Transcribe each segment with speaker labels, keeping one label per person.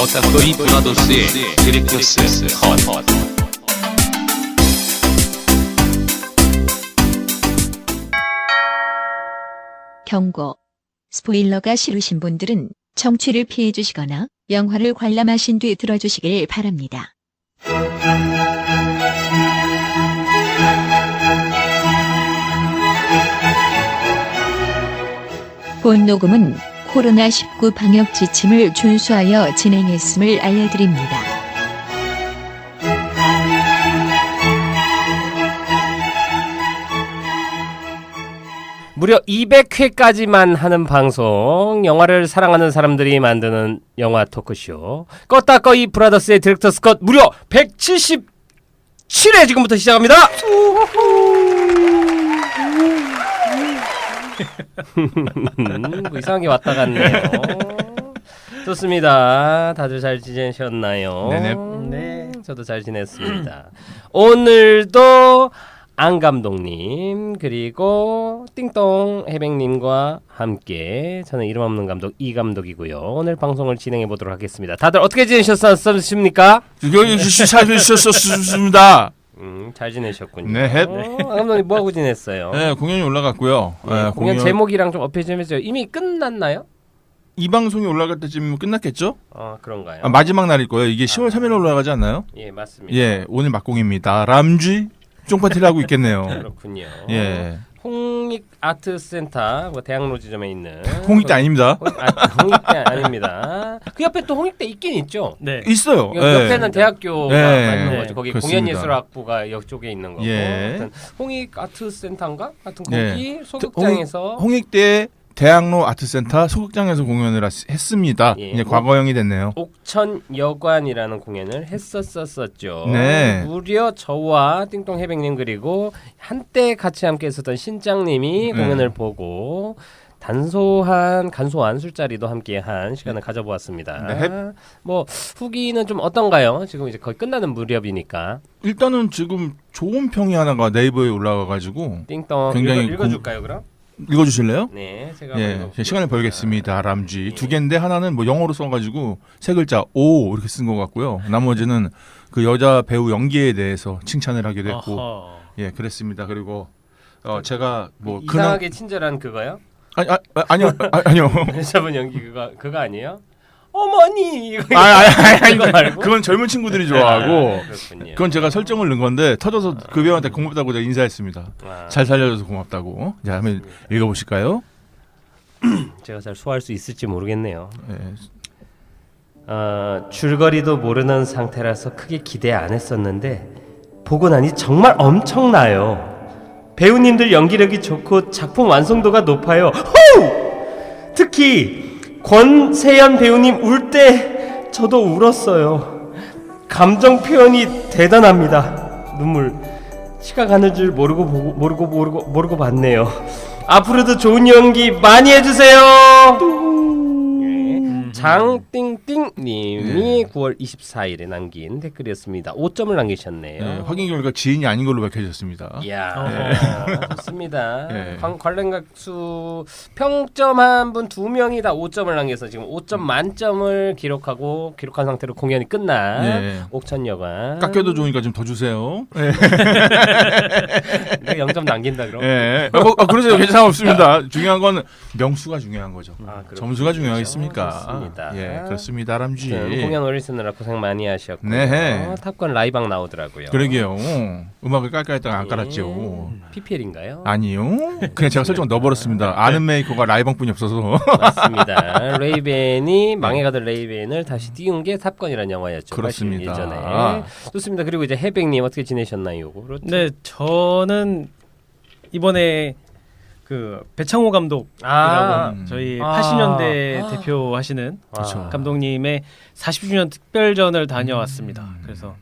Speaker 1: 어따거리 브라더스의 디렉터스 컷.
Speaker 2: 경고. 스포일러가 싫으신 분들은 청취를 피해 주시거나 영화를 관람하신 뒤 들어주시길 바랍니다. 본 녹음은 코로나19 방역 지침을 준수하여 진행했음을 알려드립니다.
Speaker 3: 무려 200회까지만 하는 방송, 영화를 사랑하는 사람들이 만드는 영화 토크쇼 껐다꺼이 브라더스의 디렉터스 컷 무려 177회 지금부터 시작합니다. 뭐 이상하게 왔다 갔네요. 좋습니다. 다들 잘 지내셨나요?
Speaker 4: 네네.
Speaker 3: 네, 저도 잘 지냈습니다. 오늘도 안 감독님 그리고 띵동 해백님과 함께 저는 이름 없는 감독 이 감독이고요. 오늘 방송을 진행해 보도록 하겠습니다. 다들 어떻게 지내셨습니까?
Speaker 4: 여기 잘 지내셨습니다.
Speaker 3: 잘 지내셨군요.
Speaker 4: 네.
Speaker 3: 감독님 뭐 하고 지냈어요?
Speaker 4: 네, 공연이 올라갔고요.
Speaker 3: 네, 공연 제목이랑 좀 어필 좀 해주세요. 이미 끝났나요?
Speaker 4: 이 방송이 올라갈 때쯤 끝났겠죠?
Speaker 3: 그런가요?
Speaker 4: 마지막 날일 거예요. 이게 10월 3일에 올라가지 않나요?
Speaker 3: 예, 맞습니다.
Speaker 4: 예, 오늘 막공입니다. 람쥐 쫑파티를 하고 있겠네요.
Speaker 3: 그렇군요.
Speaker 4: 예.
Speaker 3: 홍익 아트센터 대학로 지점에 있는
Speaker 4: 홍익대 아닙니다.
Speaker 3: 홍익대 아닙니다. 그 옆에 또 홍익대 있긴 있죠.
Speaker 5: 네.
Speaker 4: 있어요.
Speaker 3: 옆에는 대학교가
Speaker 4: 예.
Speaker 3: 있는 거죠. 거기
Speaker 4: 그렇습니다.
Speaker 3: 공연예술학부가 이쪽에 있는 거고.
Speaker 4: 예.
Speaker 3: 하여튼 홍익 아트센터인가? 하여튼
Speaker 4: 예.
Speaker 3: 거기 소극장에서
Speaker 4: 홍익대 대학로 아트센터 소극장에서 공연을 했습니다.
Speaker 3: 예.
Speaker 4: 이제 과거형이 됐네요.
Speaker 3: 옥천여관이라는 공연을 했었었죠.
Speaker 4: 네.
Speaker 3: 무려 저와 띵동 해백님 그리고 한때 같이 함께 했었던 신장님이
Speaker 4: 네.
Speaker 3: 공연을 보고 간소한 술자리도 함께한 시간을 가져보았습니다.
Speaker 4: 네.
Speaker 3: 뭐 후기는 좀 어떤가요? 지금 이제 거의 끝나는 무렵이니까.
Speaker 4: 일단은 지금 좋은 평이 하나가 네이버에 올라가가지고
Speaker 3: 띵동
Speaker 4: 굉장히
Speaker 3: 읽어줄까요 그럼?
Speaker 4: 읽어주실래요?
Speaker 3: 네, 제가
Speaker 4: 예,
Speaker 3: 읽어보겠습니다.
Speaker 4: 시간을 벌겠습니다. 람쥐
Speaker 3: 예.
Speaker 4: 두 개인데 하나는 뭐 영어로 써가지고 세 글자 오 이렇게 쓴 것 같고요. 나머지는 그 여자 배우 연기에 대해서 칭찬을 하게 됐고,
Speaker 5: 어허.
Speaker 4: 예, 그랬습니다. 그리고 제가 뭐
Speaker 3: 이상하게 친절한 그거요?
Speaker 4: 아니요.
Speaker 3: 여자분 연기 그거 아니에요? 어머니 이거
Speaker 4: 아니,
Speaker 3: 말고?
Speaker 4: 그건 젊은 친구들이 좋아하고
Speaker 3: 그렇군요.
Speaker 4: 그건 제가 설정을 넣은 건데 터져서 그 배우한테 고맙다고 제가 인사했습니다. 잘 살려줘서 고맙다고. 자, 한번 읽어보실까요?
Speaker 3: 제가 잘 소화할 수 있을지 모르겠네요.
Speaker 4: 예.
Speaker 3: 줄거리도 모르는 상태라서 크게 기대 안 했었는데 보고 나니 정말 엄청나요. 배우님들 연기력이 좋고 작품 완성도가 높아요. 호! 특히 권세연 배우님 울 때 저도 울었어요. 감정 표현이 대단합니다. 눈물. 시간 가는 줄 모르고 봤네요. 앞으로도 좋은 연기 많이 해주세요. 장띵띵님이 9월 24일에 남긴 댓글이었습니다. 5점을 남기셨네요.
Speaker 4: 예, 확인 결과 지인이 아닌 걸로 밝혀졌습니다.
Speaker 3: 이야, 좋습니다.
Speaker 4: 예.
Speaker 3: 관람객수 평점한 분 2명이 다 5점을 남겨서 지금 5점 만점을 기록한 상태로 공연이 끝난
Speaker 4: 예.
Speaker 3: 옥천여관.
Speaker 4: 깎여도 좋으니까 좀 더 주세요. 예.
Speaker 3: 내가 0점 남긴다 그럼.
Speaker 4: 예. 그러세요. 괜찮아 없습니다. 중요한 건 명수가 중요한 거죠.
Speaker 3: 그렇군요.
Speaker 4: 점수가 중요하겠습니까?
Speaker 3: 좋습니다.
Speaker 4: 예, 그렇습니다. 람쥐.
Speaker 3: 공연 오리지널 고생 많이 하셨고
Speaker 4: 네.
Speaker 3: 탑건 라이방 나오더라고요.
Speaker 4: 그러게요. 음악을 깔깔했다가 안 깔았죠.
Speaker 3: PPL인가요?
Speaker 4: 아니요. 그냥 제가 설정 넣어버렸습니다. 아는 메이커가 라이방뿐이 없어서.
Speaker 3: 맞습니다. 레이벤이 망해가던 레이벤을 다시 띄운 게 탑건이라는 영화였죠.
Speaker 4: 그렇습니다.
Speaker 3: 81년 전에. 좋습니다. 그리고 이제 해백님 어떻게 지내셨나요? 그렇죠?
Speaker 5: 네, 저는 이번에 그 배창호 감독이라고 저희 80년대 대표하시는
Speaker 4: 그렇죠.
Speaker 5: 감독님의 40주년 특별전을 다녀왔습니다. 그래서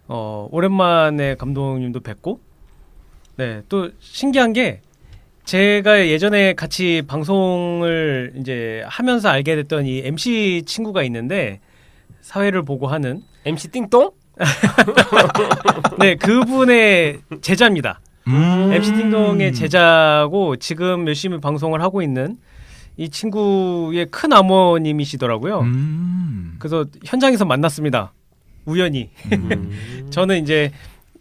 Speaker 5: 오랜만에 감독님도 뵙고, 네, 또 신기한 게 제가 예전에 같이 방송을 이제 하면서 알게 됐던 이 MC 친구가 있는데 사회를 보고 하는
Speaker 3: MC 띵동?
Speaker 5: 네, 그분의 제자입니다. MC 띵동의 제자고 지금 열심히 방송을 하고 있는 이 친구의 큰 어머님이시더라고요. 그래서 현장에서 만났습니다. 우연히. 저는 이제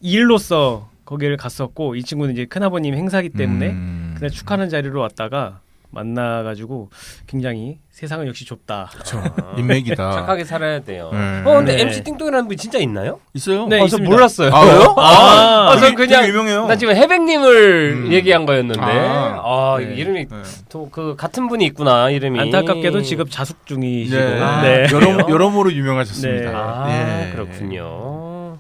Speaker 5: 일로서 거기를 갔었고 이 친구는 이제 큰아버님 행사기 때문에 그날 축하하는 자리로 왔다가 만나가지고 굉장히 세상은 역시 좁다.
Speaker 4: 그렇죠. 인맥이다.
Speaker 3: 착하게 살아야 돼요.
Speaker 4: 네.
Speaker 3: 근데
Speaker 5: 네.
Speaker 3: MC 띵동이라는 분이 진짜 있나요?
Speaker 4: 있어요?
Speaker 5: 네,
Speaker 3: 저
Speaker 5: 있습니다.
Speaker 3: 몰랐어요.
Speaker 4: 아, 왜요?
Speaker 3: 전
Speaker 4: 되게
Speaker 3: 그냥
Speaker 4: 유명해요.
Speaker 3: 나 지금 해백님을 얘기한 거였는데 이거
Speaker 5: 네.
Speaker 3: 이름이
Speaker 4: 네.
Speaker 3: 또 그 같은 분이 있구나 이름이.
Speaker 5: 안타깝게도 지금 자숙 중이시고.
Speaker 4: 네.
Speaker 5: 네.
Speaker 4: 여러모로 유명하셨습니다.
Speaker 5: 네.
Speaker 3: 아
Speaker 4: 예.
Speaker 3: 그렇군요.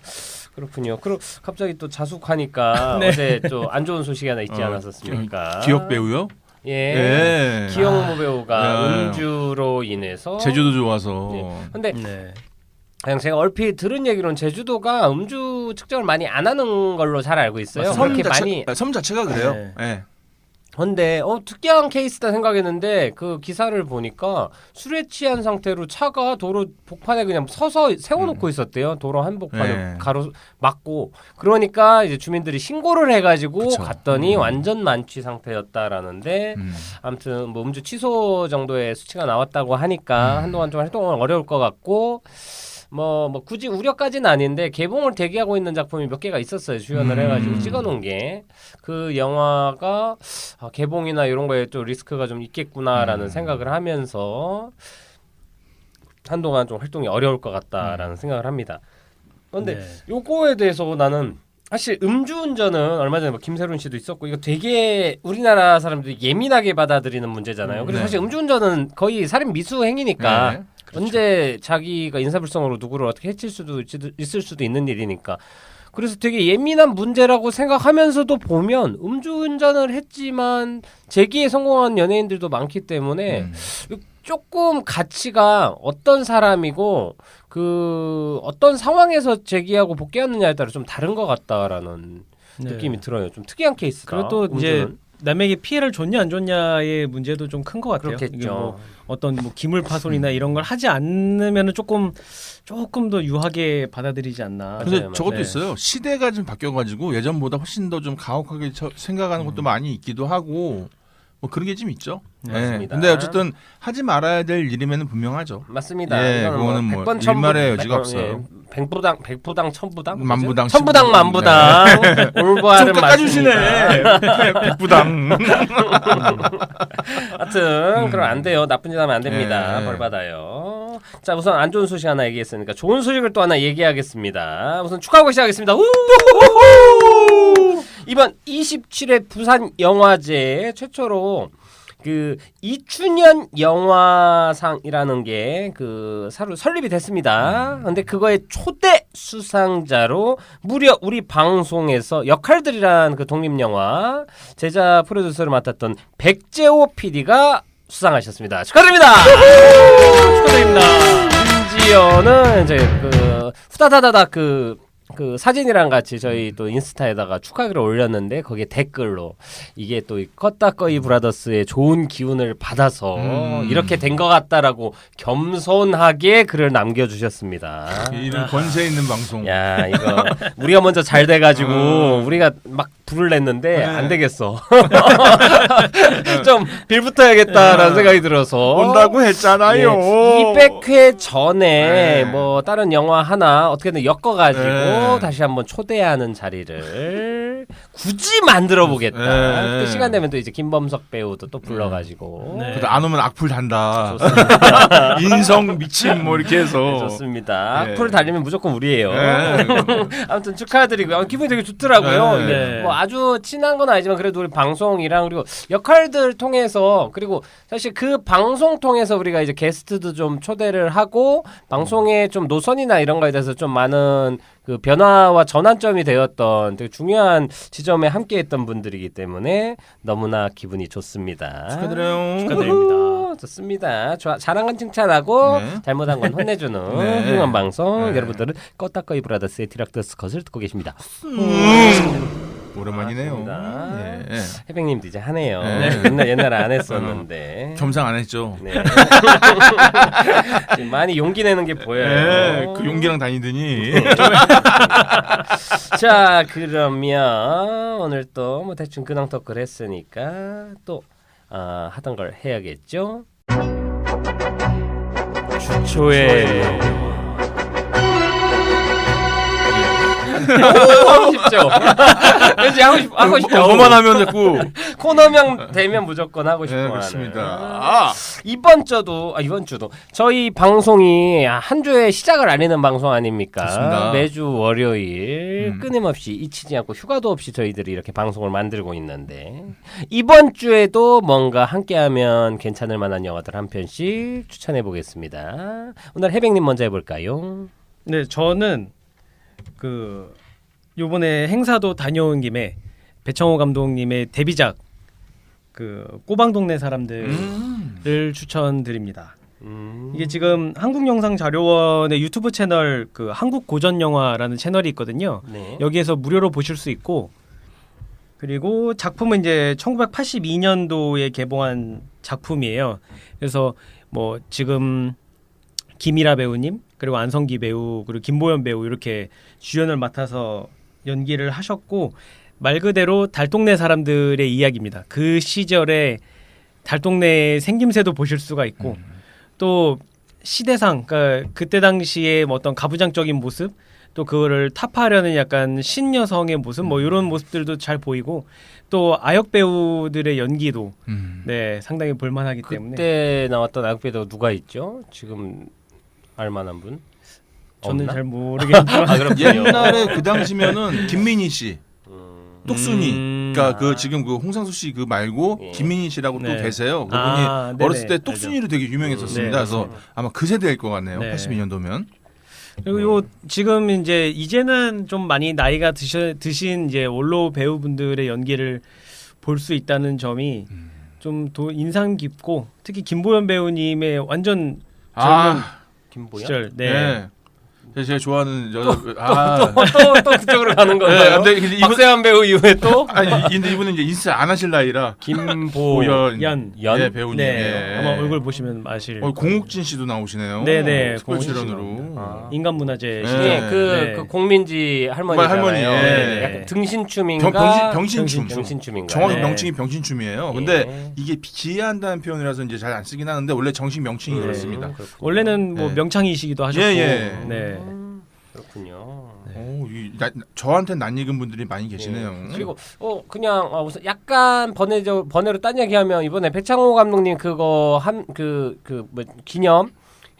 Speaker 3: 그렇군요. 그럼 갑자기 또 자숙하니까
Speaker 5: 네.
Speaker 3: 어제 또 안 좋은 소식이 하나 있지 않았었습니까?
Speaker 4: 기억 배우요?
Speaker 3: 예.
Speaker 4: 예.
Speaker 3: 기영모 배우가
Speaker 4: 예.
Speaker 3: 음주로 인해서
Speaker 4: 제주도 좋아서.
Speaker 3: 예. 근데
Speaker 5: 네.
Speaker 3: 그냥 제가 얼핏 들은 얘기로는 제주도가 음주 측정을 많이 안 하는 걸로 잘 알고 있어요. 그렇게 많이.
Speaker 4: 섬 자체가 그래요.
Speaker 5: 네.
Speaker 4: 예.
Speaker 3: 근데 특이한 케이스다 생각했는데 그 기사를 보니까 술에 취한 상태로 차가 도로 복판에 그냥 서서 세워놓고 있었대요. 도로 한복판을
Speaker 4: 네.
Speaker 3: 가로 막고. 그러니까 이제 주민들이 신고를 해가지고
Speaker 4: 그쵸.
Speaker 3: 갔더니 완전 만취 상태였다라는데 아무튼 뭐 음주 취소 정도의 수치가 나왔다고 하니까 한동안 좀 활동은 어려울 것 같고. 뭐 굳이 우려까지는 아닌데 개봉을 대기하고 있는 작품이 몇 개가 있었어요. 주연을 해가지고 찍어놓은 게 그 영화가 개봉이나 이런 거에 또 리스크가 좀 있겠구나라는 생각을 하면서 한동안 좀 활동이 어려울 것 같다라는 생각을 합니다. 그런데
Speaker 5: 네.
Speaker 3: 요거에 대해서 나는 사실 음주운전은 얼마 전에 뭐 김세론 씨도 있었고 이거 되게 우리나라 사람들이 예민하게 받아들이는 문제잖아요. 그래서
Speaker 4: 네.
Speaker 3: 사실 음주운전은 거의 살인 미수 행위니까
Speaker 4: 네.
Speaker 3: 언제 자기가 인사불성으로 누구를 어떻게 해칠 수도 있을 수도 있는 일이니까. 그래서 되게 예민한 문제라고 생각하면서도 보면 음주운전을 했지만 재기에 성공한 연예인들도 많기 때문에 조금 가치가 어떤 사람이고 그 어떤 상황에서 재기하고 복귀하느냐에 따라 좀 다른 것 같다라는
Speaker 5: 네.
Speaker 3: 느낌이 들어요. 좀 특이한 케이스다.
Speaker 5: 그리고 또 이제
Speaker 3: 음주는.
Speaker 5: 남에게 피해를 줬냐 안 줬냐의 문제도 좀 큰 것 같아요.
Speaker 3: 그렇겠죠.
Speaker 5: 이게 뭐 어떤 뭐 기물 파손이나 이런 걸 하지 않으면은 조금 더 유하게 받아들이지 않나.
Speaker 4: 근데
Speaker 3: 맞아요,
Speaker 4: 저것도
Speaker 5: 맞아요.
Speaker 4: 있어요. 시대가 좀 바뀌어가지고 예전보다 훨씬 더 좀 가혹하게 생각하는 것도 많이 있기도 하고 뭐 그런 게 좀 있죠.
Speaker 3: 맞습니다.
Speaker 4: 근데 어쨌든 하지 말아야 될 일이면은 분명하죠.
Speaker 3: 맞습니다.
Speaker 4: 예,
Speaker 3: 이거는
Speaker 4: 그거는 뭐
Speaker 3: 100번 천부-
Speaker 4: 일말의 여지가
Speaker 3: 백-
Speaker 4: 없어요.
Speaker 3: 예, 백부당 천부당
Speaker 4: 만부당,
Speaker 3: 천부당
Speaker 4: 십부당.
Speaker 3: 만부당 올바른
Speaker 4: 좀 깎아주시네. 백부당.
Speaker 3: 하여튼 그럼 안 돼요. 나쁜 짓 하면 안 됩니다.
Speaker 4: 예.
Speaker 3: 벌 받아요. 자 우선 안 좋은 소식 하나 얘기했으니까 좋은 소식을 또 하나 얘기하겠습니다. 우선 축하하고 시작하겠습니다. 이번 27회 부산 영화제 최초로 그 2주년 영화상이라는 게 그 설립이 됐습니다. 근데 그거의 초대 수상자로 무려 우리 방송에서 역할들이란 그 독립영화 제작 프로듀서를 맡았던 백재호 PD가 수상하셨습니다. 축하드립니다. 축하드립니다. 심지어는 이제 그 후다다다다 그 사진이랑 같이 저희 또 인스타에다가 축하글을 올렸는데 거기에 댓글로 이게 또 껐다꺼이 브라더스의 좋은 기운을 받아서 이렇게 된 것 같다라고 겸손하게 글을 남겨주셨습니다.
Speaker 4: 이런 권세 있는 방송.
Speaker 3: 야 이거 우리가 먼저 잘 돼가지고 우리가 막 불을 냈는데 안 되겠어. 좀 빌붙어야겠다라는 생각이 들어서
Speaker 4: 온다고 했잖아요.
Speaker 3: 200회 전에
Speaker 4: 네.
Speaker 3: 뭐 다른 영화 하나 어떻게든 엮어가지고
Speaker 4: 네.
Speaker 3: 다시 한번 초대하는 자리를 굳이 만들어 보겠다.
Speaker 4: 네.
Speaker 3: 그때 시간 되면 또 이제 김범석 배우도 또 불러가지고
Speaker 5: 네.
Speaker 4: 그래도 안 오면 악플 단다.
Speaker 3: 좋습니다.
Speaker 4: 인성 미침 뭐 이렇게 해서.
Speaker 3: 좋습니다.
Speaker 4: 네.
Speaker 3: 악플 달리면 무조건 우리예요.
Speaker 4: 네.
Speaker 3: 아무튼 축하드리고요. 기분이 되게 좋더라고요.
Speaker 4: 네.
Speaker 3: 이게
Speaker 5: 네.
Speaker 3: 뭐 아주 친한 건 아니지만 그래도 우리 방송이랑 그리고 역할들 통해서 그리고 사실 그 방송 통해서 우리가 이제 게스트도 좀 초대를 하고 방송의 좀 노선이나 이런 거에 대해서 좀 많은 그 변화와 전환점이 되었던 되게 중요한 지점에 함께했던 분들이기 때문에 너무나 기분이 좋습니다.
Speaker 4: 축하드려요.
Speaker 5: 축하드립니다.
Speaker 3: 좋습니다. 자랑은 칭찬하고
Speaker 4: 네.
Speaker 3: 잘못한 건 혼내주는
Speaker 4: 네.
Speaker 3: 훌륭한 방송.
Speaker 4: 네.
Speaker 3: 여러분들은 껐다꺼이 브라더스의 디락더스 컷을 듣고 계십니다.
Speaker 4: 오랜만이네요.
Speaker 3: 맞습니다.
Speaker 4: 예.
Speaker 3: 해백님도 이제 하네요.
Speaker 4: 네.
Speaker 3: 옛날에 안 했었는데.
Speaker 4: 겸상 안 했죠.
Speaker 3: 네. 지금 많이 용기 내는 게 보여요.
Speaker 4: 예, 그 용기랑 다니더니
Speaker 3: 자 그러면 오늘 또 뭐 대충 근황 토크를 했으니까 또 하던 걸 해야겠죠. 주초에 하고 싶죠. 왠지 하고 싶죠.
Speaker 4: 뭐만 하면 자꾸
Speaker 3: 코너명 되면 무조건 하고 싶어.
Speaker 4: 네,
Speaker 3: 하는.
Speaker 4: 그렇습니다.
Speaker 3: 이번 주도 저희 방송이 한 주의 시작을 알리는 방송 아닙니까?
Speaker 4: 좋습니다.
Speaker 3: 매주 월요일 끊임없이 잊히지 않고 휴가도 없이 저희들이 이렇게 방송을 만들고 있는데 이번 주에도 뭔가 함께하면 괜찮을 만한 영화들 한 편씩 추천해 보겠습니다. 오늘 해백님 먼저 해볼까요?
Speaker 5: 네, 저는 요번에 행사도 다녀온 김에 배창호 감독님의 데뷔작 꼬방동네 사람들을 추천드립니다. 이게 지금 한국영상자료원의 유튜브 채널 한국고전영화라는 채널이 있거든요.
Speaker 3: 네.
Speaker 5: 여기에서 무료로 보실 수 있고 그리고 작품은 이제 1982년도에 개봉한 작품이에요. 그래서 뭐 지금 김이라 배우님 그리고 안성기 배우 그리고 김보연 배우 이렇게 주연을 맡아서 연기를 하셨고 말 그대로 달동네 사람들의 이야기입니다. 그 시절에 달동네의 생김새도 보실 수가 있고 또 시대상 그러니까 그때 당시에 뭐 어떤 가부장적인 모습 또 그거를 타파하려는 약간 신여성의 모습 뭐 이런 모습들도 잘 보이고 또 아역 배우들의 연기도 네 상당히 볼만하기 때문에
Speaker 3: 그때 나왔던 아역 배우 누가 있죠? 지금 알만한 분?
Speaker 5: 저는
Speaker 3: 없나?
Speaker 5: 잘 모르겠지만
Speaker 4: 옛날에 그 당시면은 김민희 씨, 똑순이. 그러니까 지금 홍상수 씨 말고
Speaker 3: 예.
Speaker 4: 김민희 씨라고
Speaker 5: 네.
Speaker 4: 또 계세요. 그분이
Speaker 5: 네네.
Speaker 4: 어렸을 때 똑순이로 되게 유명했었습니다.
Speaker 5: 알죠.
Speaker 4: 그래서 아마 그 세대일 것 같네요.
Speaker 5: 네.
Speaker 4: 82년도면.
Speaker 5: 그리고 요 지금 이제는 좀 많이 나이가 드신 이제 원로 배우분들의 연기를 볼 수 있다는 점이 좀 인상 깊고 특히 김보연 배우님의 완전 젊은
Speaker 3: 김보연?
Speaker 5: 시절
Speaker 4: 네. 제가 좋아하는
Speaker 3: 또 그쪽으로 가는
Speaker 4: 네,
Speaker 3: 건가요?
Speaker 4: 근데 이분
Speaker 3: 박세환 배우 이후에 또
Speaker 4: 아니 근데 이분은 이제 인스 안 하실 나이라
Speaker 3: 김보연
Speaker 5: 연.
Speaker 4: 네, 배우님.
Speaker 5: 네.
Speaker 4: 예.
Speaker 5: 아마 얼굴 보시면 아실
Speaker 4: 공욱진 씨도 나오시네요.
Speaker 5: 네네,
Speaker 4: 특별
Speaker 5: 공욱진
Speaker 4: 출연으로.
Speaker 5: 인간문화재
Speaker 4: 네.
Speaker 5: 시대.
Speaker 3: 예, 그 공민지 할머니잖아요.
Speaker 4: 할머니, 예.
Speaker 3: 약간 등신춤인가?
Speaker 4: 병신춤.
Speaker 3: 병신춤인가?
Speaker 4: 정확히
Speaker 5: 네.
Speaker 4: 명칭이 병신춤이에요.
Speaker 3: 예.
Speaker 4: 근데 이게 기해한다는 표현이라서 이제 잘 안 쓰긴 하는데 원래 정식 명칭이 그렇습니다.
Speaker 5: 원래는 뭐
Speaker 4: 네.
Speaker 5: 명창이시기도 하셨고
Speaker 4: 예.
Speaker 5: 네.
Speaker 3: 그렇군요.
Speaker 4: 저한테는 낯익은 분들이 많이 계시네요.
Speaker 3: 그리고 그냥 우선 약간 번외로 딴 얘기하면 이번에 배창호 감독님 그거 뭐 기념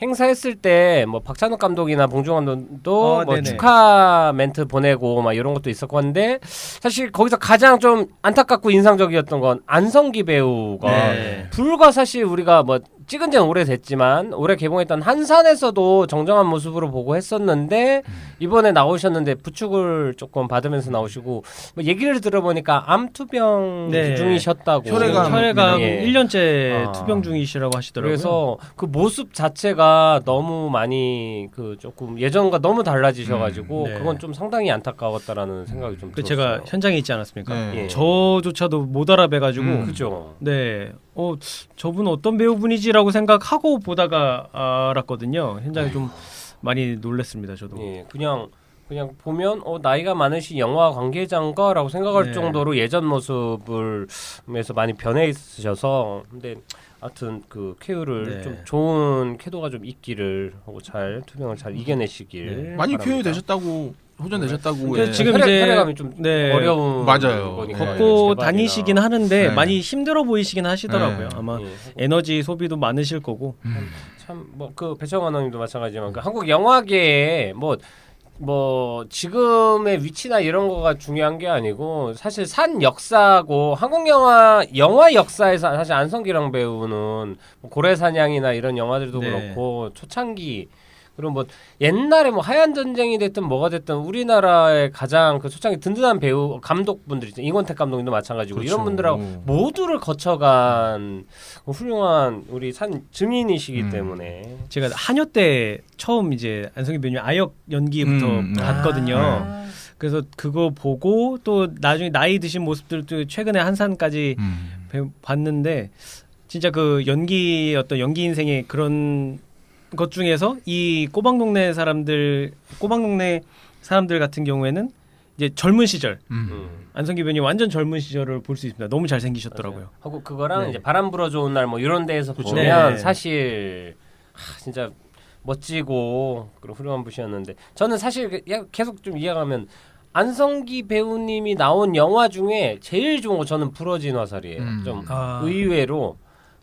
Speaker 3: 행사했을 때 뭐 박찬욱 감독이나 봉준호 감독도 뭐
Speaker 5: 네네.
Speaker 3: 축하 멘트 보내고 막 이런 것도 있었고 한데 사실 거기서 가장 좀 안타깝고 인상적이었던 건 안성기 배우가
Speaker 5: 네.
Speaker 3: 불과 사실 우리가 뭐 찍은 지는 오래됐지만 올해 개봉했던 한산에서도 정정한 모습으로 보고 했었는데 이번에 나오셨는데 부축을 조금 받으면서 나오시고 뭐 얘기를 들어보니까 암투병
Speaker 5: 네.
Speaker 3: 중이셨다고
Speaker 4: 혈액암.
Speaker 3: 예.
Speaker 5: 1년째 투병 중이시라고 하시더라고요.
Speaker 3: 그래서 그 모습 자체가 너무 많이 조금 예전과 너무 달라지셔가지고
Speaker 5: 네.
Speaker 3: 그건 좀 상당히 안타까웠다라는 생각이 좀 들었어요.
Speaker 5: 제가 현장에 있지 않았습니까?
Speaker 4: 네.
Speaker 3: 예.
Speaker 5: 저조차도 못 알아뵈가지고
Speaker 3: 그죠.
Speaker 5: 네, 저분 어떤 배우분이지라고 생각하고 보다가 알았거든요. 현장에 좀 많이 놀랐습니다. 저도.
Speaker 3: 예, 그냥 보면 나이가 많으신 영화 관계자인가라고 생각할
Speaker 5: 네.
Speaker 3: 정도로 예전 모습에서 많이 변해 있으셔서 근데 하여튼 그 쾌유를
Speaker 5: 네.
Speaker 3: 좀 좋은 쾌도가 좀 있기를 하고 잘 투병을 잘 이겨내시길
Speaker 5: 네.
Speaker 4: 많이
Speaker 3: 바랍니다.
Speaker 4: 쾌유되셨다고 호전되셨다고.
Speaker 5: 근데
Speaker 4: 예.
Speaker 5: 지금 이제
Speaker 3: 혈액암이 좀
Speaker 5: 네.
Speaker 3: 어려운
Speaker 4: 맞아요.
Speaker 3: 거니까
Speaker 5: 걷고
Speaker 3: 재발이나.
Speaker 5: 다니시긴 하는데
Speaker 4: 네.
Speaker 5: 많이 힘들어 보이시긴 하시더라고요.
Speaker 4: 네.
Speaker 5: 아마
Speaker 3: 예.
Speaker 5: 에너지 소비도 많으실 거고.
Speaker 3: 참 뭐 그 배창호 감독님도 마찬가지지만 그 한국 영화계에 뭐 지금의 위치나 이런 거가 중요한 게 아니고 사실 산 역사고 한국 영화 역사에서 사실 안성기랑 배우는 뭐 고래사냥이나 이런 영화들도
Speaker 5: 네.
Speaker 3: 그렇고 초창기 그리고 뭐 옛날에 뭐 하얀 전쟁이 됐든 뭐가 됐든 우리나라의 가장 그 초창기 든든한 배우 감독분들 있죠. 이권택 감독님도 마찬가지고
Speaker 4: 그렇죠.
Speaker 3: 이런 분들하고 모두를 거쳐간 훌륭한 우리 산 증인이시기 때문에
Speaker 5: 제가 한여 때 처음 이제 안성기 배우님 아역 연기부터 봤거든요. 그래서 그거 보고 또 나중에 나이 드신 모습들도 최근에 한산까지 봤는데 진짜 그 연기 인생의 그런 것 중에서 이 꼬방동네 사람들 같은 경우에는 이제 젊은 시절
Speaker 3: 음.
Speaker 5: 안성기 배우님 완전 젊은 시절을 볼 수 있습니다. 너무 잘 생기셨더라고요.
Speaker 3: 하고 그거랑
Speaker 5: 네.
Speaker 3: 이제 바람 불어 좋은 날 뭐 이런 데에서
Speaker 4: 그쵸.
Speaker 3: 보면
Speaker 5: 네.
Speaker 3: 사실 진짜 멋지고 그런 훌륭한 분이었는데 저는 사실 계속 좀 이해가면 안성기 배우님이 나온 영화 중에 제일 좋은 거 저는 부러진 화살이에요. 좀 의외로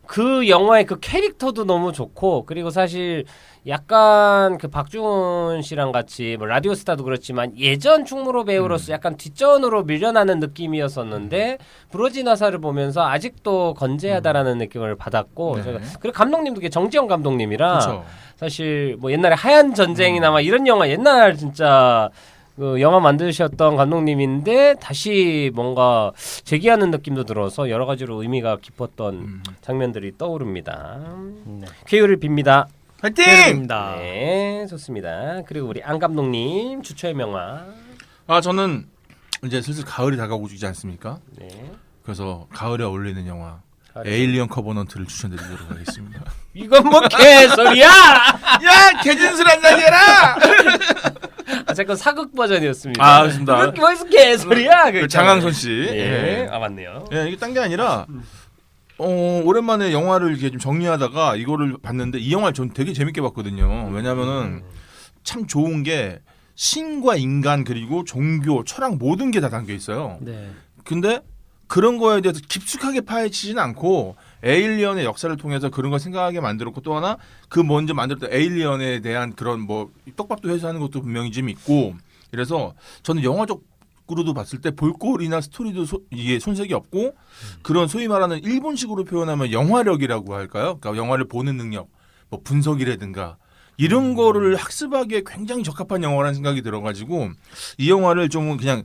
Speaker 3: 그 영화의 그 캐릭터도 너무 좋고 그리고 사실 약간 그 박중훈 씨랑 같이 뭐 라디오스타도 그렇지만 예전 충무로 배우로서 약간 뒷전으로 밀려나는 느낌이었었는데 부러진 화살을 보면서 아직도 건재하다라는 느낌을 받았고
Speaker 4: 네.
Speaker 3: 제가 그리고 감독님도 정지영 감독님이라
Speaker 4: 그렇죠.
Speaker 3: 사실 뭐 옛날에 하얀 전쟁이나 막 이런 영화 옛날 진짜 그 영화 만드셨던 감독님인데 다시 뭔가 재기하는 느낌도 들어서 여러 가지로 의미가 깊었던 장면들이 떠오릅니다.
Speaker 5: 네.
Speaker 3: 쾌유를 빕니다.
Speaker 4: 파이팅!
Speaker 5: 배우입니다.
Speaker 3: 네, 좋습니다. 그리고 우리 안 감독님 주초의 명화.
Speaker 4: 아 저는 이제 슬슬 가을이 다가오고 있지 않습니까?
Speaker 3: 네.
Speaker 4: 그래서 가을에 어울리는 영화
Speaker 3: 가을에.
Speaker 4: 에일리언 커버넌트를 추천드리도록 하겠습니다.
Speaker 3: 이건 뭐 개소리야!
Speaker 4: 야 개진술 한잔 해라!
Speaker 3: 아, 잠깐 사극 버전이었습니다.
Speaker 4: 아 그렇습니다.
Speaker 3: 이건 무슨 개소리야!
Speaker 4: 그 장항선 씨.
Speaker 3: 예. 아 맞네요.
Speaker 4: 예, 이게 딴 게 아니라 오랜만에 영화를 이렇게 좀 정리하다가 이거를 봤는데 이 영화를 전 되게 재밌게 봤거든요. 왜냐면은 참 좋은 게 신과 인간 그리고 종교, 철학 모든 게 다 담겨 있어요.
Speaker 5: 네.
Speaker 4: 근데 그런 거에 대해서 깊숙하게 파헤치지는 않고 에일리언의 역사를 통해서 그런 걸 생각하게 만들었고 또 하나 그 먼저 만들었던 에일리언에 대한 그런 뭐 떡밥도 회수하는 것도 분명히 좀 있고 이래서 저는 영화적으로도 봤을 때 볼거리나 스토리도 이게 손색이 없고 그런 소위 말하는 일본식으로 표현하면 영화력이라고 할까요? 그러니까 영화를 보는 능력, 뭐 분석이라든가 이런 거를 학습하기에 굉장히 적합한 영화라는 생각이 들어가지고 이 영화를 좀 그냥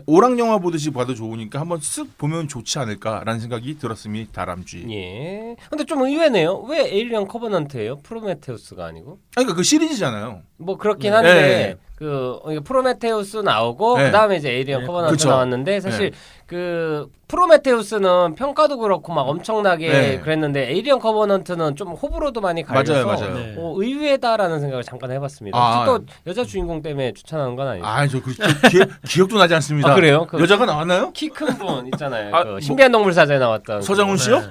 Speaker 4: 오락 영화 보듯이 봐도 좋으니까 한번 쓱 보면 좋지 않을까라는 생각이 들었음이 다람쥐.
Speaker 3: 예. 근데 좀 의외네요. 왜 에일리언 커버넌트예요? 프로메테우스가 아니고?
Speaker 4: 그러니까 그 시리즈잖아요.
Speaker 3: 뭐 그렇긴 한데
Speaker 4: 네.
Speaker 3: 그 프로메테우스 나오고
Speaker 4: 네.
Speaker 3: 그다음에 이제 에일리언 커버넌트
Speaker 4: 그쵸.
Speaker 3: 나왔는데 사실 그 프로메테우스는 평가도 그렇고 막 엄청나게
Speaker 4: 네.
Speaker 3: 그랬는데 에일리언 커버넌트는 좀 호불호도 많이 갈려서
Speaker 4: 맞아요.
Speaker 5: 네.
Speaker 3: 의외다라는 생각을 잠깐 해봤습니다.
Speaker 4: 아.
Speaker 3: 혹시 또 여자 주인공 때문에 추천하는 건 아니에요?
Speaker 4: 저 기억도 나지 않습니다.
Speaker 3: 아, 그래요? 그
Speaker 4: 여자가 나왔나요?
Speaker 3: 키 큰 분 있잖아요.
Speaker 4: 아,
Speaker 3: 그
Speaker 4: 뭐-
Speaker 3: 신비한 동물 사전에 나왔던
Speaker 4: 서장훈 씨요?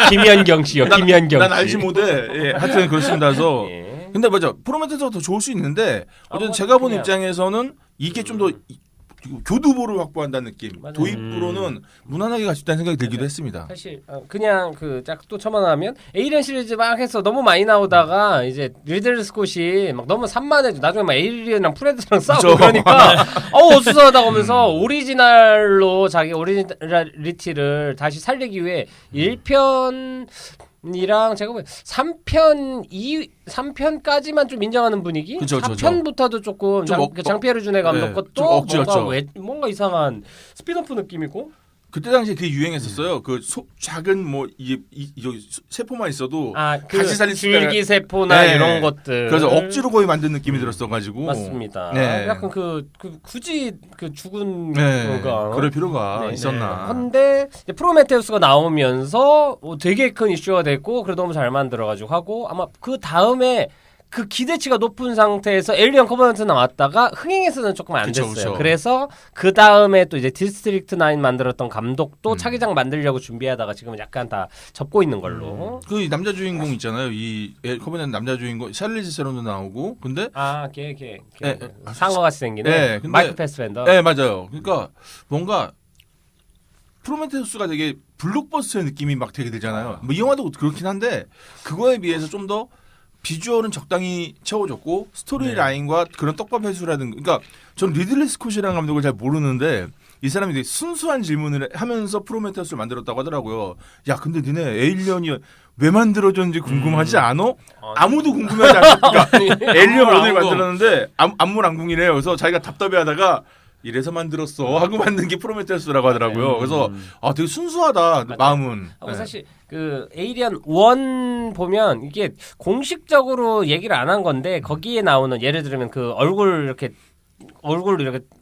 Speaker 3: 김연경 씨요. 김연경
Speaker 4: 난
Speaker 3: 씨.
Speaker 4: 알지 못해. 예, 하여튼 그렇습니다. 그래서
Speaker 3: 예.
Speaker 4: 근데 맞아 프로메테우스가 더 좋을 수 있는데 어쨌든
Speaker 3: 뭐
Speaker 4: 제가 본
Speaker 3: 그냥-
Speaker 4: 입장에서는 이게 좀 더 교두보를 확보한다는 느낌.
Speaker 3: 맞아요.
Speaker 4: 도입부로는 무난하게 갈 수 있다는 생각이 들기도 했습니다.
Speaker 3: 사실 그냥 그 딱 또 첨언하면 에일리언 시리즈 막 해서 너무 많이 나오다가 이제 리들 스콧이 막 너무 산만해져 나중에 막 에일리언이랑 프레드랑 싸우고
Speaker 4: 그쵸.
Speaker 3: 그러니까 어수선하다고 하면서 오리지널로 자기 오리지널리티를 다시 살리기 위해 1편이랑 제가 보기엔 3편까지만 좀 인정하는 분위기?
Speaker 4: 그쵸, 그쵸,
Speaker 3: 4편부터도 조금
Speaker 4: 좀
Speaker 3: 장피에르 주네 감독
Speaker 4: 네,
Speaker 3: 것도
Speaker 4: 좀 억지였죠.
Speaker 3: 뭔가 이상한 스피노프 느낌이고
Speaker 4: 그때 당시에 그게 유행했었어요. 그 작은 뭐 세포만 있어도
Speaker 3: 그
Speaker 4: 다시 살릴 수 있다.
Speaker 3: 줄기세포나
Speaker 4: 네.
Speaker 3: 이런 것들
Speaker 4: 그래서 억지로 거의 만든 느낌이 들었어가지고
Speaker 3: 맞습니다.
Speaker 4: 네.
Speaker 3: 약간 굳이 그 죽은
Speaker 4: 네.
Speaker 3: 거가
Speaker 4: 그럴 필요가
Speaker 3: 네.
Speaker 4: 있었나.
Speaker 3: 근데 이제 프로메테우스가 나오면서 되게 큰 이슈가 됐고 그래도 너무 잘 만들어가지고 하고 아마 그 다음에 그 기대치가 높은 상태에서 에일리언 커버넌트 나왔다가 흥행에서는 조금 안
Speaker 4: 그쵸,
Speaker 3: 됐어요.
Speaker 4: 그쵸.
Speaker 3: 그래서 그 다음에 또 이제 디스트릭트 9 만들었던 감독도 차기작 만들려고 준비하다가 지금은 약간 다 접고 있는 걸로.
Speaker 4: 그 남자 주인공 있잖아요. 이 커버넌트 남자 주인공 샬리즈 세론도 나오고 근데
Speaker 3: 걔
Speaker 4: 네.
Speaker 3: 상어같이 생기네.
Speaker 4: 네, 근데-
Speaker 3: 마이크 패스밴더.
Speaker 4: 네 맞아요. 그러니까 뭔가 프로메테우스가 되게 블록버스터의 느낌이 막 되게 되잖아요. 뭐 이 영화도 그렇긴 한데 그거에 비해서 좀 더 비주얼은 적당히 채워졌고 스토리 라인과 그런 떡밥 회수라든가 그러니까 전 리들리 스콧이라는 감독을 잘 모르는데 이 사람이 되게 순수한 질문을 하면서 프로메테우스를 만들었다고 하더라고요. 야 근데 니네 에일리언이 왜 만들어졌는지 궁금하지 않아? 아무도 궁금하지 않으니까 에일리언 오늘 만들었는데 안물안궁이래요. 그래서 자기가 답답해하다가 이래서 만들었어 하고 만든 게 프로메테우스라고 하더라고요. 그래서 되게 순수하다 마음은.
Speaker 3: 하고 사실 그 에이리언 1 보면 이게 공식적으로 얘기를 안 한 건데 거기에 나오는 예를 들면 그 얼굴 이렇게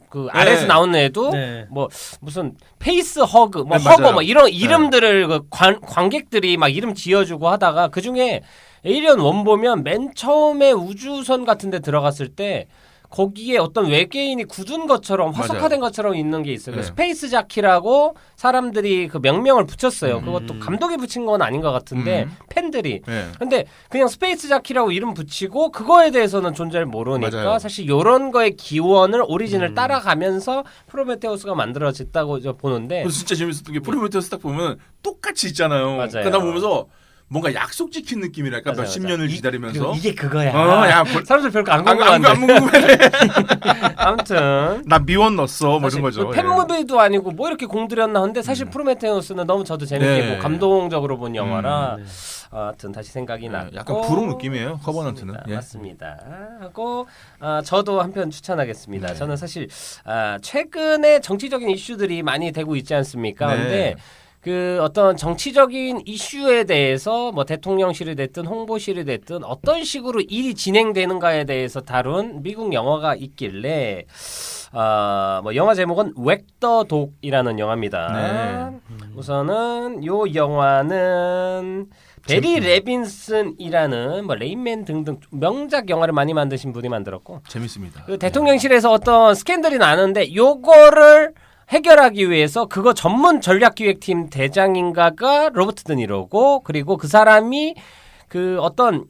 Speaker 3: 그 아래에서 나오는 애도
Speaker 5: 네.
Speaker 3: 뭐 무슨 페이스 허그 뭐
Speaker 4: 네,
Speaker 3: 허거
Speaker 4: 맞아요.
Speaker 3: 뭐 이런 이름들을 그 관객들이 막 이름 지어주고 하다가 그 중에 에이리언 1 보면 맨 처음에 우주선 같은 데 들어갔을 때 거기에 어떤 외계인이 굳은 것처럼 화석화된 것처럼 있는 게 있어요.
Speaker 4: 네.
Speaker 3: 스페이스 자키라고 사람들이 그 명명을 붙였어요. 그것도 감독이 붙인 건 아닌 것 같은데 팬들이.
Speaker 4: 네.
Speaker 3: 근데 그냥 스페이스 자키라고 이름 붙이고 그거에 대해서는 존재를 모르니까
Speaker 4: 맞아요.
Speaker 3: 사실 이런 거의 기원을 오리진을 따라가면서 프로메테우스가 만들어졌다고 저 보는데
Speaker 4: 그래서 진짜 재밌었던 게 프로메테우스 딱 보면 똑같이 있잖아요.
Speaker 3: 맞아요.
Speaker 4: 그러다 보면서 뭔가 약속 지킨 느낌이랄까
Speaker 3: 맞아요,
Speaker 4: 몇십
Speaker 3: 맞아요.
Speaker 4: 년을 기다리면서
Speaker 3: 그리고 이게 그거야.
Speaker 4: 야,
Speaker 3: 사람들 별거 안
Speaker 4: 안
Speaker 3: 궁금한데.
Speaker 4: 궁금해.
Speaker 3: 아무튼
Speaker 4: 나 미원 넣었어. 뭐
Speaker 3: 사실
Speaker 4: 이런 거죠.
Speaker 3: 그 팬무비도 아니고 뭐 이렇게 공들였나 하는데 사실 프로메테우스는 너무 저도 재밌게
Speaker 4: 네.
Speaker 3: 보고 감동적으로 본 영화라 하여튼 다시 생각이 났고
Speaker 4: 약간 부록 느낌이에요. 커버넌트는.
Speaker 3: 맞습니다. 하고 저도 한편 추천하겠습니다. 저는 사실 최근에 정치적인 이슈들이 많이 되고 있지 않습니까?
Speaker 4: 네.
Speaker 3: 근데 그 어떤 정치적인 이슈에 대해서 뭐 대통령실이 됐든 홍보실이 됐든 어떤 식으로 일이 진행되는가에 대해서 다룬 미국 영화가 있길래 뭐 영화 제목은 웩더 독이라는 영화입니다. 우선은 요 영화는 베리 레빈슨이라는 뭐 레인맨 등등 명작 영화를 많이 만드신 분이 만들었고
Speaker 4: 재밌습니다.
Speaker 3: 그 대통령실에서 어떤 스캔들이 나는데 요거를 해결하기 위해서 그거 전문 전략기획팀 대장인가가 로버트 드니로고 그리고 그 사람이 그 어떤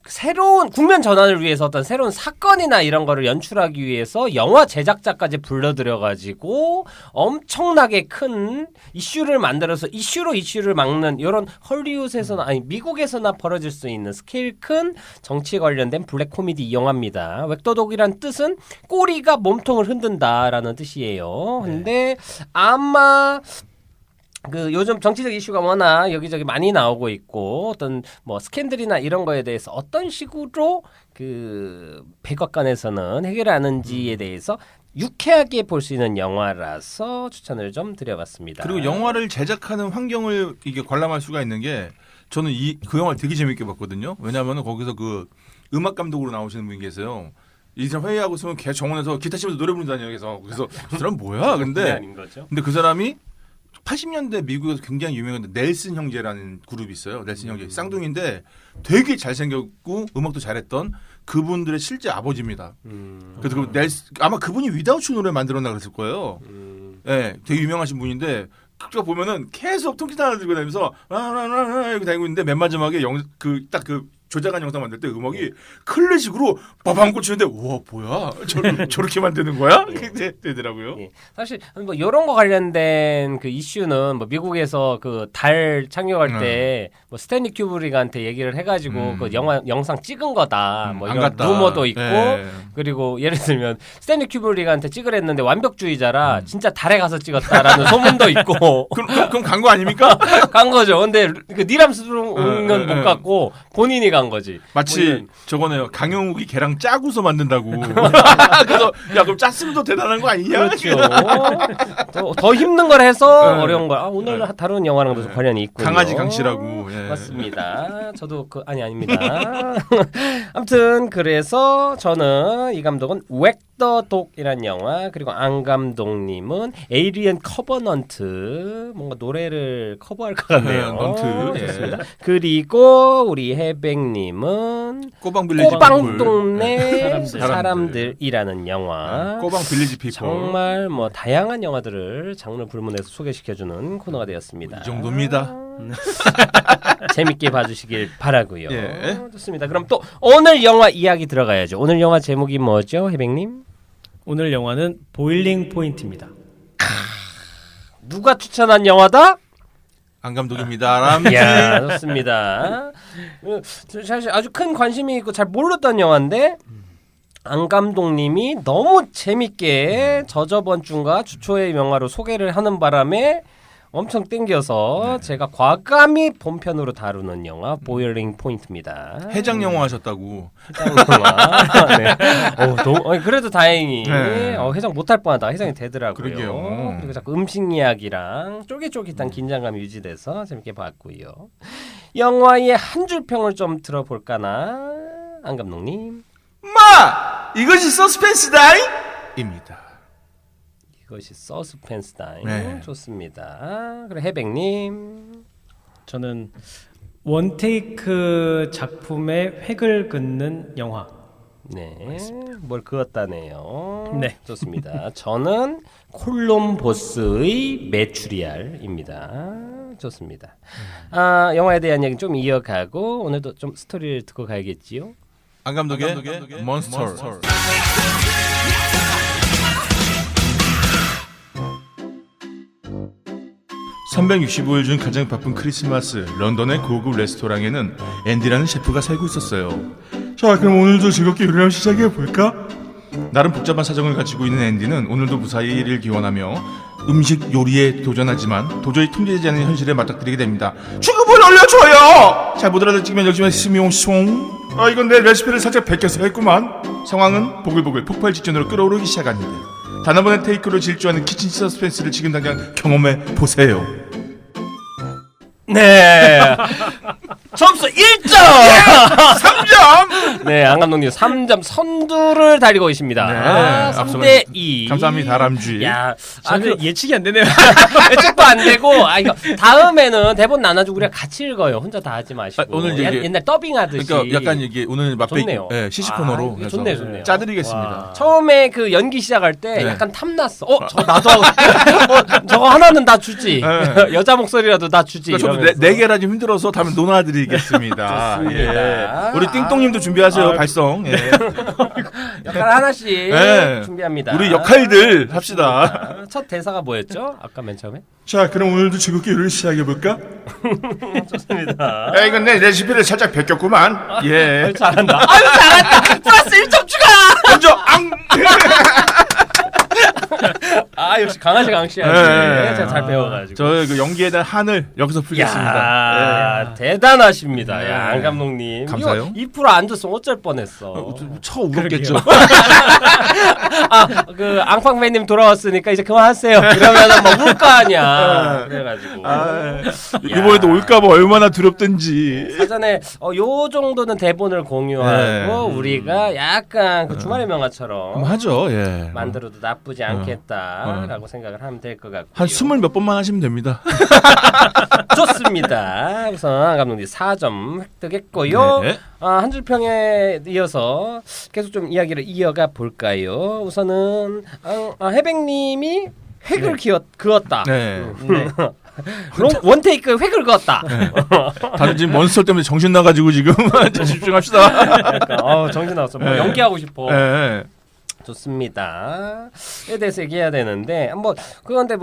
Speaker 3: 새로운 국면 전환을 위해서 어떤 새로운 사건이나 이런 거를 연출하기 위해서 영화 제작자까지 불러들여 가지고 엄청나게 큰 이슈를 만들어서 이슈를 막는 이런 헐리우드에서나 아니 미국에서나 벌어질 수 있는 스케일 큰 정치 관련된 블랙 코미디 영화입니다. 웩더독이란 뜻은 꼬리가 몸통을 흔든다라는 뜻이에요. 근데 아마 그 요즘 정치적 이슈가 워낙 여기저기 많이 나오고 있고 어떤 뭐 스캔들이나 이런 거에 대해서 어떤 식으로 그 백악관에서는 해결하는지에 대해서 유쾌하게 볼 수 있는 영화라서 추천을 좀 드려봤습니다.
Speaker 4: 그리고 영화를 제작하는 환경을 이게 관람할 수가 있는 게 저는 그 영화를 되게 재밌게 봤거든요. 왜냐하면 거기서 그 음악 감독으로 나오시는 분이 계세요. 이 사람 회의하고 있으면 걔 정원에서 기타 치면서 노래 부른다니요. 그래서 그 사람 뭐야? 근데 그 사람이 80년대 미국에서 굉장히 유명한 넬슨 형제라는 그룹이 있어요. 넬슨 형제 쌍둥이인데 되게 잘생겼고 음악도 잘했던 그분들의 실제 아버지입니다. 그래서 그 아마 그분이 위다우츠 노래 만들었나 그랬을 거예요. 네, 되게 유명하신 분인데 그거 보면은 계속 통기타 하나 들고 다니면서 라라라라 이렇게 다니고 있는데 맨 마지막에 딱 그 조작한 영상 만들 때 음악이 클래식으로 빠방 꽂히는데 우와 뭐야 저렇게 만드는 거야? 그게 되더라고요.
Speaker 3: 예. 사실 뭐 이런 거 관련된 그 이슈는 뭐 미국에서 그 달 착륙할 때 뭐 스탠리 큐브릭한테 얘기를 해가지고 그 영상 찍은 거다. 뭐 이런
Speaker 4: 갔다.
Speaker 3: 루머도 있고
Speaker 4: 네.
Speaker 3: 그리고 예를 들면 스탠리 큐브릭한테 찍으랬는데 완벽주의자라 진짜 달에 가서 찍었다라는 소문도 있고.
Speaker 4: 그럼 간 거 아닙니까?
Speaker 3: 간 거죠. 근데 그 닐 암스트롱은 못 갔고 본인이 간 거지.
Speaker 4: 마치
Speaker 3: 뭐
Speaker 4: 저거네요. 강영욱이 걔랑 짜고서 만든다고. 그래서 야 그럼 짰으면 더 대단한 거 아니냐?
Speaker 3: 그렇죠. 더 힘든 걸 해서 어려운 걸. 오늘 다룬 영화랑도 관련이 있고요.
Speaker 4: 강아지 강씨라고. 예.
Speaker 3: 맞습니다. 저도 아닙니다. 아무튼 그래서 저는 이 감독은 웩더 독이란 영화 그리고 안 감독님은 에이리언 커버넌트 뭔가 노래를 커버할 것 같네요.
Speaker 4: 넌트.
Speaker 3: 좋습니다. 그리고 우리 해백님은
Speaker 4: 꼬방 빌리지
Speaker 3: 꼬방 동네
Speaker 4: 사람들.
Speaker 3: 사람들이라는 영화.
Speaker 4: 꼬방 빌리지 피플.
Speaker 3: 정말 뭐 다양한 영화들을 장르 불문해서 소개시켜주는 코너가 되었습니다.
Speaker 4: 이 정도입니다.
Speaker 3: 재밌게 봐주시길 바라고요.
Speaker 4: 예.
Speaker 3: 좋습니다. 그럼 또 오늘 영화 이야기 들어가야죠. 오늘 영화 제목이 뭐죠, 해백님?
Speaker 5: 오늘 영화는 보일링 포인트입니다.
Speaker 3: 누가 추천한 영화다?
Speaker 4: 안 감독입니다.
Speaker 3: 이야, 좋습니다. 사실 아주 큰 관심이 있고 잘 몰랐던 영화인데 안 감독님이 너무 재밌게 저저번 주인가 주초의 영화로 소개를 하는 바람에 엄청 땡겨서 제가 과감히 본편으로 다루는 영화 보일링 포인트입니다.
Speaker 4: 해장 영화 하셨다고.
Speaker 3: 해장 영화. 네. 그래도 다행히
Speaker 4: 네.
Speaker 3: 해장 못할 뻔하다. 해장이 되더라고요.
Speaker 4: 그러게요.
Speaker 3: 그리고 자꾸 음식 이야기랑 쫄깃쫄깃한 긴장감이 유지돼서 재밌게 봤고요. 영화의 한 줄 평을 좀 들어볼까나 안 감독님.
Speaker 4: 이것이 서스펜스다잉입니다.
Speaker 3: 이것이 서스펜스다잉.
Speaker 4: 네.
Speaker 3: 좋습니다. 그리고 해백님.
Speaker 5: 저는 원테이크 작품의 획을 긋는 영화
Speaker 3: 네, 뭘 그었다네요.
Speaker 5: 네.
Speaker 3: 좋습니다. 저는 콜럼버스의 메추리알입니다. 좋습니다. 영화에 대한 얘기 좀 이어가고 오늘도 좀 스토리를 듣고 가야겠지요.
Speaker 4: 안 감독의 몬스터. 365일 중 가장 바쁜 크리스마스, 런던의 고급 레스토랑에는 앤디라는 셰프가 살고 있었어요. 자, 그럼 오늘도 즐겁게 요리를 시작해볼까? 나름 복잡한 사정을 가지고 있는 앤디는 오늘도 무사히를 기원하며 음식 요리에 도전하지만 도저히 통제되지 않는 현실에 맞닥뜨리게 됩니다. 주급을 올려줘요! 잘 못 알아듣지만 역시나 스미옹송. 이건 내 레시피를 살짝 베껴서 했구만. 상황은 보글보글 폭발 직전으로 끓어오르기 시작합니다. 단 한 번의 테이크로 질주하는 키친 서스펜스를 지금 당장 경험해 보세요.
Speaker 3: 네. 점수 1점!
Speaker 4: 3점!
Speaker 3: 네, 안 감독님 3점 선두를 달리고 있습니다.
Speaker 4: 네,
Speaker 3: 3대 2.
Speaker 4: 감사합니다, 다람쥐.
Speaker 3: 야,
Speaker 5: 저는 예측이 안 되네요.
Speaker 3: 예측도 안 되고, 이거 다음에는 대본 나눠주고 우리가 같이 읽어요. 혼자 다 하지 마시고.
Speaker 4: 오늘 이제
Speaker 3: 옛날 더빙하듯이.
Speaker 4: 그러니까 약간 이게 오늘 맛배
Speaker 3: 좋네요.
Speaker 4: 시식 코너로
Speaker 3: 이거
Speaker 4: 해서
Speaker 3: 좋네요, 좋네요.
Speaker 4: 짜드리겠습니다.
Speaker 3: 와. 처음에 그 연기 시작할 때
Speaker 4: 네.
Speaker 3: 약간 탐났어. 저거 나도 하고, 저거 하나는 나 주지.
Speaker 4: 네.
Speaker 3: 여자 목소리라도 나 주지.
Speaker 4: 그러니까 저도
Speaker 3: 이러면서.
Speaker 4: 네 개라 좀 힘들어서 다음에 논아드리겠습니다.
Speaker 3: 좋습니다.
Speaker 4: 우리 띵똥님도 준비하세요. 발성. 예.
Speaker 3: 역할 하나씩
Speaker 4: 네.
Speaker 3: 준비합니다.
Speaker 4: 우리 역할들 합시다.
Speaker 3: 첫 대사가 뭐였죠? 아까 맨 처음에?
Speaker 4: 자, 그럼 오늘도 즐겁게 요리를 시작해볼까?
Speaker 3: 좋습니다.
Speaker 4: 이건 내 레시피를 살짝 베꼈구만. 예.
Speaker 3: 잘한다. 아유 잘한다. 플러스 1점 추가.
Speaker 4: 먼저 앙.
Speaker 3: 역시 강아지 강씨야지.
Speaker 4: 네.
Speaker 3: 제가 잘 배워가지고.
Speaker 4: 저의 그 연기에 대한 한을 여기서 풀겠습니다.
Speaker 3: 야, 대단하십니다.
Speaker 4: 네.
Speaker 3: 야, 안 감독님.
Speaker 4: 감사해요.
Speaker 3: 이거 2% 안 줬으면 어쩔 뻔했어.
Speaker 4: 처 울었겠죠.
Speaker 3: 그 앙팡맨님 돌아왔으니까 이제 그만하세요. 이러면은 뭐 울 거 아니야. 그래가지고.
Speaker 4: 이번에도 올까봐 얼마나 두렵든지.
Speaker 3: 사전에 요 정도는 대본을 공유하고
Speaker 4: 네.
Speaker 3: 우리가 약간 그 주말의 명화처럼
Speaker 4: 하죠. 예.
Speaker 3: 만들어도 나쁘지 않겠다라고 생각을 하면 될 것 같고요.
Speaker 4: 한 20몇 번만 하시면 됩니다.
Speaker 3: 좋습니다. 우선 감독님 4점 획득했고요.
Speaker 4: 네.
Speaker 3: 한 줄 평에 이어서 계속 좀 이야기를 이어가 볼까요? 우선은 해백님이 획을 그었다.
Speaker 4: 네.
Speaker 3: 원테이크 획을 그었다.
Speaker 4: 네. 다들 지금 몬스터 때문에 정신 나가지고 지금 집중합시다.
Speaker 3: 약간, 정신 나왔어. 뭐
Speaker 4: 네.
Speaker 3: 연기하고 싶어.
Speaker 4: 네.
Speaker 3: 좋습니다.에 대해서 얘기해야 되는데 그건데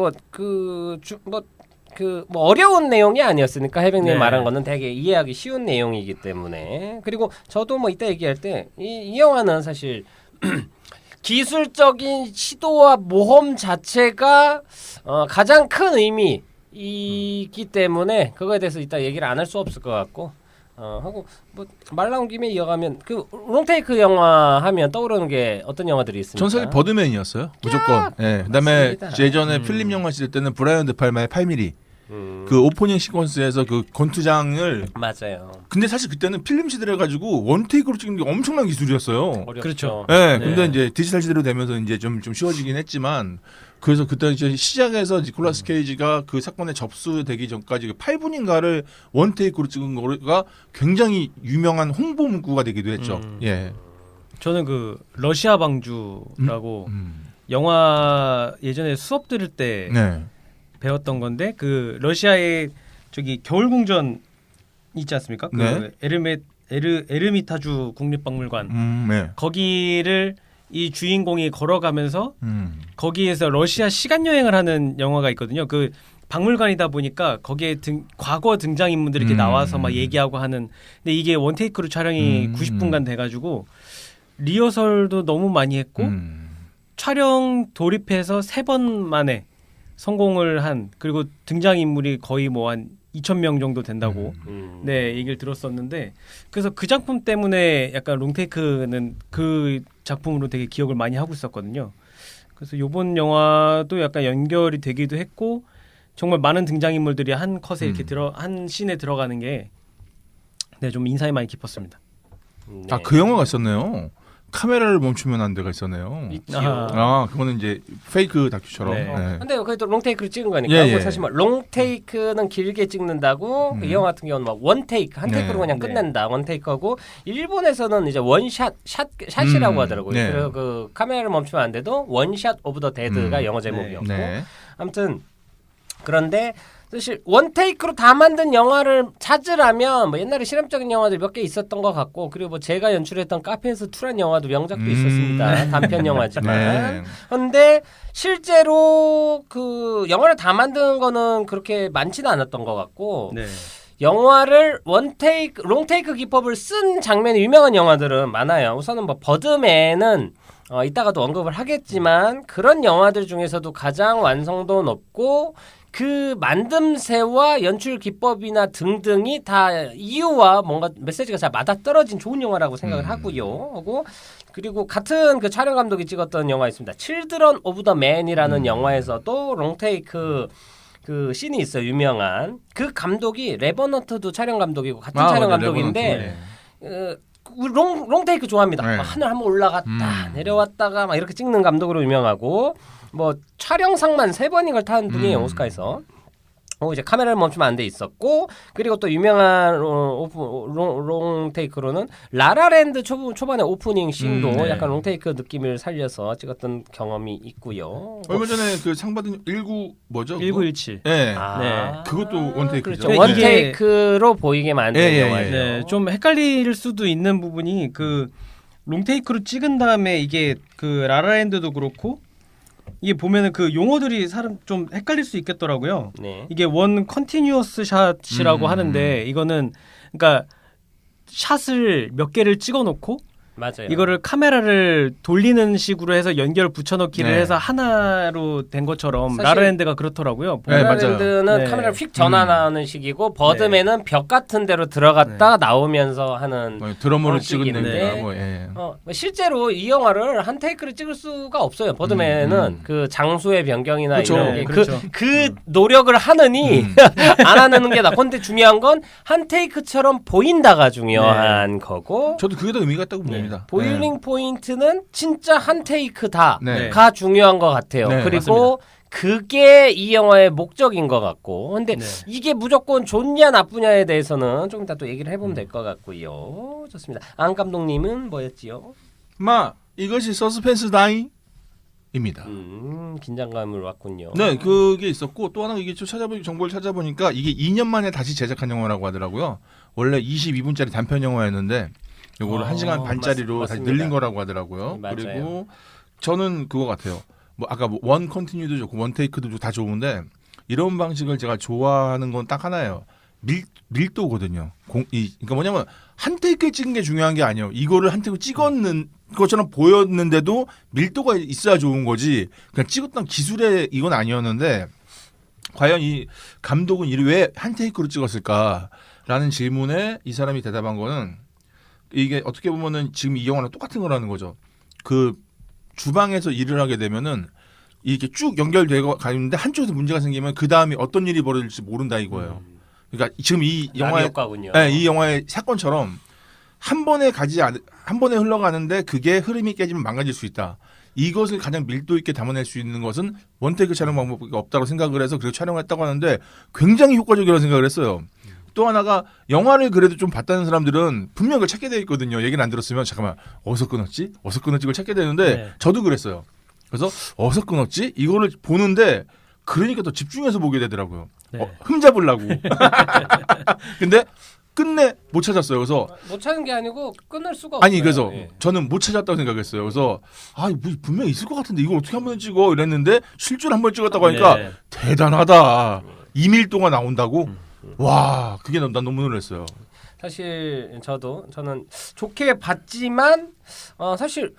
Speaker 3: 어려운 내용이 아니었으니까 해백님
Speaker 5: 네.
Speaker 3: 말한 거는 되게 이해하기 쉬운 내용이기 때문에 그리고 저도 뭐 이따 얘기할 때 이 영화는 사실 기술적인 시도와 모험 자체가 가장 큰 의미이기 때문에 그거에 대해서 이따 얘기를 안 할 수 없을 것 같고 하고 뭐 말 나온 김에 이어가면 그 롱테이크 영화 하면 떠오르는 게 어떤 영화들이 있습니까?
Speaker 4: 전 사실 버드맨이었어요. 무조건. 예. 그다음에
Speaker 3: 맞습니다.
Speaker 4: 예전에 필립 영화 시대 때는 브라이언 데팔마의 8mm. 그 오프닝 시퀀스에서 그 권투장을
Speaker 3: 맞아요.
Speaker 4: 근데 사실 그때는 필름 시대라 가지고 원테이크로 찍는 게 엄청난 기술이었어요.
Speaker 3: 어렵죠.
Speaker 5: 그렇죠.
Speaker 4: 예.
Speaker 5: 네.
Speaker 4: 근데 이제 디지털 시대로 되면서 이제 좀 쉬워지긴 했지만 그래서 그때 이제 시작해서 니콜라스 케이지가 그 사건에 접수되기 전까지 8분인가를 원테이크로 찍은 거가 굉장히 유명한 홍보 문구가 되기도 했죠. 예.
Speaker 5: 저는 그 러시아 방주라고 영화 예전에 수업 들을 때
Speaker 4: 네.
Speaker 5: 배웠던 건데 그 러시아의 저기 겨울궁전 있지 않습니까? 그
Speaker 4: 네.
Speaker 5: 에르미타주 국립박물관
Speaker 4: 네.
Speaker 5: 거기를 이 주인공이 걸어가면서 거기에서 러시아 시간 여행을 하는 영화가 있거든요. 그 박물관이다 보니까 거기에 과거 등장인물들이 이렇게 나와서 막 얘기하고 하는. 근데 이게 원테이크로 촬영이 90분간 돼가지고 리허설도 너무 많이 했고 촬영 돌입해서 3번 만에 성공을 한 그리고 등장인물이 거의 뭐 한 2,000명 정도 된다고 네 얘기를 들었었는데 그래서 그 작품 때문에 약간 롱테이크는 그 작품으로 되게 기억을 많이 하고 있었거든요. 그래서 이번 영화도 약간 연결이 되기도 했고 정말 많은 등장인물들이 한 컷에 이렇게 한 씬에 들어가는 게 네, 좀 인상이 많이 깊었습니다.
Speaker 3: 네.
Speaker 4: 아, 그 영화가 있었네요. 카메라를 멈추면 안 돼가 있었네요.
Speaker 3: 있죠.
Speaker 4: 아, 그거는 이제 페이크 다큐처럼.
Speaker 5: 네.
Speaker 4: 네.
Speaker 3: 근데 그래도 롱테이크를 찍은 거니까
Speaker 4: 예, 예.
Speaker 3: 뭐 사실 뭐 롱테이크는 길게 찍는다고 이 영화 같은 경우는 막 원테이크 한
Speaker 4: 네.
Speaker 3: 테이크로 그냥
Speaker 5: 네.
Speaker 3: 끝낸다 원테이크하고 일본에서는 이제 샷이라고 하더라고요.
Speaker 4: 네.
Speaker 3: 그래서 그 카메라를 멈추면 안 돼도 원샷 오브 더 데드가 영어 제목이었고
Speaker 4: 네.
Speaker 3: 아무튼 그런데 사실 원테이크로 다 만든 영화를 찾으라면 뭐 옛날에 실험적인 영화들 몇 개 있었던 것 같고 그리고 뭐 제가 연출했던 카페에서 2란 영화도 명작도 있었습니다. 단편 영화지만
Speaker 4: 네.
Speaker 3: 그런데 실제로 그 영화를 다 만든 거는 그렇게 많지는 않았던 것 같고
Speaker 5: 네.
Speaker 3: 영화를 원테이크, 롱테이크 기법을 쓴 장면이 유명한 영화들은 많아요. 우선은 뭐 버드맨은 이따가도 언급을 하겠지만 그런 영화들 중에서도 가장 완성도 높고 그 만듦새와 연출 기법이나 등등이 다 이유와 뭔가 메시지가 잘 맞아떨어진 좋은 영화라고 생각을 하고요. 하고 그리고 같은 그 촬영 감독이 찍었던 영화 있습니다. 칠드런 오브 더 맨이라는 영화에서도 롱테이크 그 씬이 있어요. 유명한. 그 감독이 레버넌트도 촬영 감독이고 같은 촬영
Speaker 4: 맞아요.
Speaker 3: 감독인데
Speaker 4: 레버넌트.
Speaker 3: 롱테이크 좋아합니다.
Speaker 4: 네.
Speaker 3: 하늘 한번 올라갔다 내려왔다가 막 이렇게 찍는 감독으로 유명하고 뭐 촬영상만 3번인 걸 탄 분이에요. 오스카에서. 이제 카메라를 멈추면 안 돼 있었고 그리고 또 유명한 롱테이크로는 라라랜드 초반에 오프닝 씬도
Speaker 4: 네.
Speaker 3: 약간 롱테이크 느낌을 살려서 찍었던 경험이 있고요.
Speaker 4: 얼마 전에 그 상 받은 19 뭐죠?
Speaker 5: 1917.
Speaker 4: 네.
Speaker 5: 네.
Speaker 4: 그것도 원테이크죠.
Speaker 3: 그렇죠.
Speaker 5: 이게-
Speaker 3: 원테이크로 보이게 만든
Speaker 4: 예, 예,
Speaker 3: 영화죠.
Speaker 5: 네, 좀 헷갈릴 수도 있는 부분이 그 롱테이크로 찍은 다음에 이게 그 라라랜드도 그렇고 이게 보면은 그 용어들이 사람 좀 헷갈릴 수 있겠더라고요.
Speaker 3: 네.
Speaker 5: 이게 원 컨티뉴어스 샷이라고 하는데 이거는 그러니까 샷을 몇 개를 찍어 놓고
Speaker 3: 맞아요.
Speaker 5: 이거를 카메라를 돌리는 식으로 해서 연결 붙여넣기를
Speaker 4: 네.
Speaker 5: 해서 하나로 된 것처럼
Speaker 3: 사실-
Speaker 5: 라라랜드가 그렇더라고요.
Speaker 4: 네, 맞아요.
Speaker 3: 라라랜드는
Speaker 5: 네.
Speaker 3: 카메라를 휙 전환하는 식이고 버드맨은 벽 같은 데로 들어갔다 나오면서 하는
Speaker 4: 뭐 드러머를
Speaker 3: 방식인데
Speaker 4: 찍었는데 뭐 예.
Speaker 3: 실제로 이 영화를 한 테이크를 찍을 수가 없어요. 버드맨은 그 장소의 변경이나
Speaker 4: 그렇죠.
Speaker 3: 이런 게
Speaker 5: 그렇죠.
Speaker 3: 그 노력을 하느니 안 하는 게 낫고 근데 중요한 건 한 테이크처럼 보인다가 중요한 거고
Speaker 4: 저도 그게 더 의미가 있다고 봅니다.
Speaker 3: 보일링 포인트는 진짜 한 테이크다가
Speaker 4: 네.
Speaker 3: 중요한 것 같아요.
Speaker 4: 네,
Speaker 3: 그리고 그게 이 영화의 목적인 것 같고 근데
Speaker 5: 네.
Speaker 3: 이게 무조건 좋냐 나쁘냐에 대해서는 좀 이따 또 얘기를 해보면 될 것 같고요. 좋습니다. 안 감독님은 뭐였지요?
Speaker 4: 마 이것이 서스펜스 다잉입니다.
Speaker 3: 긴장감을 왔군요.
Speaker 4: 네, 그게 있었고 또 하나 이게 좀 정보를 찾아보니까 이게 2년 만에 다시 제작한 영화라고 하더라고요. 원래 22분짜리 단편 영화였는데 요거를 1시간 반짜리로 다시
Speaker 3: 맞습니다.
Speaker 4: 늘린 거라고 하더라고요.
Speaker 3: 맞아요.
Speaker 4: 그리고 저는 그거 같아요. 뭐 아까 원 컨티뉴도 좋고 원 테이크도 다 좋은데 이런 방식을 제가 좋아하는 건 딱 하나예요. 밀도거든요. 그러니까 뭐냐면 한 테이크에 찍은 게 중요한 게 아니에요. 이거를 한 테이크 찍었는 것처럼 보였는데도 밀도가 있어야 좋은 거지. 그냥 찍었던 기술의 이건 아니었는데 과연 이 감독은 왜 한 테이크로 찍었을까라는 질문에 이 사람이 대답한 거는 이게 어떻게 보면은 지금 이 영화랑 똑같은 거라는 거죠. 그 주방에서 일을 하게 되면은 이게 쭉 연결되고 가는데 한쪽에서 문제가 생기면 그 다음에 어떤 일이 벌어질지 모른다 이거예요. 그러니까 지금 이 영화의
Speaker 3: 효과군요.
Speaker 4: 네, 이 영화의 사건처럼 한 번에 흘러가는데 그게 흐름이 깨지면 망가질 수 있다. 이것을 가장 밀도 있게 담아낼 수 있는 것은 원테이크 촬영 방법밖에 없다고 생각을 해서 그렇게 촬영했다고 하는데 굉장히 효과적이라고 생각을 했어요. 또 하나가 영화를 그래도 좀 봤다는 사람들은 분명 그걸 찾게 돼 있거든요. 얘기를 안 들었으면 잠깐만 어디서 끊었지? 그걸 찾게 되는데
Speaker 5: 네.
Speaker 4: 저도 그랬어요. 그래서 어디서 끊었지? 이거를 보는데 그러니까 더 집중해서 보게 되더라고요.
Speaker 5: 네.
Speaker 4: 흠잡으려고. 근데 끝내 못 찾았어요. 그래서
Speaker 3: 못 찾은 게 아니고 끊을 수가 없어요.
Speaker 4: 아니 그래서
Speaker 3: 예.
Speaker 4: 저는 못 찾았다고 생각했어요. 그래서 뭐 분명 있을 것 같은데 이걸 어떻게 한 번 찍어 이랬는데 실제로 한 번 찍었다고 하니까
Speaker 5: 네.
Speaker 4: 대단하다. 2밀 동안 나온다고? 와 그게 난 너무 놀랐어요.
Speaker 3: 사실 저는 좋게 봤지만 사실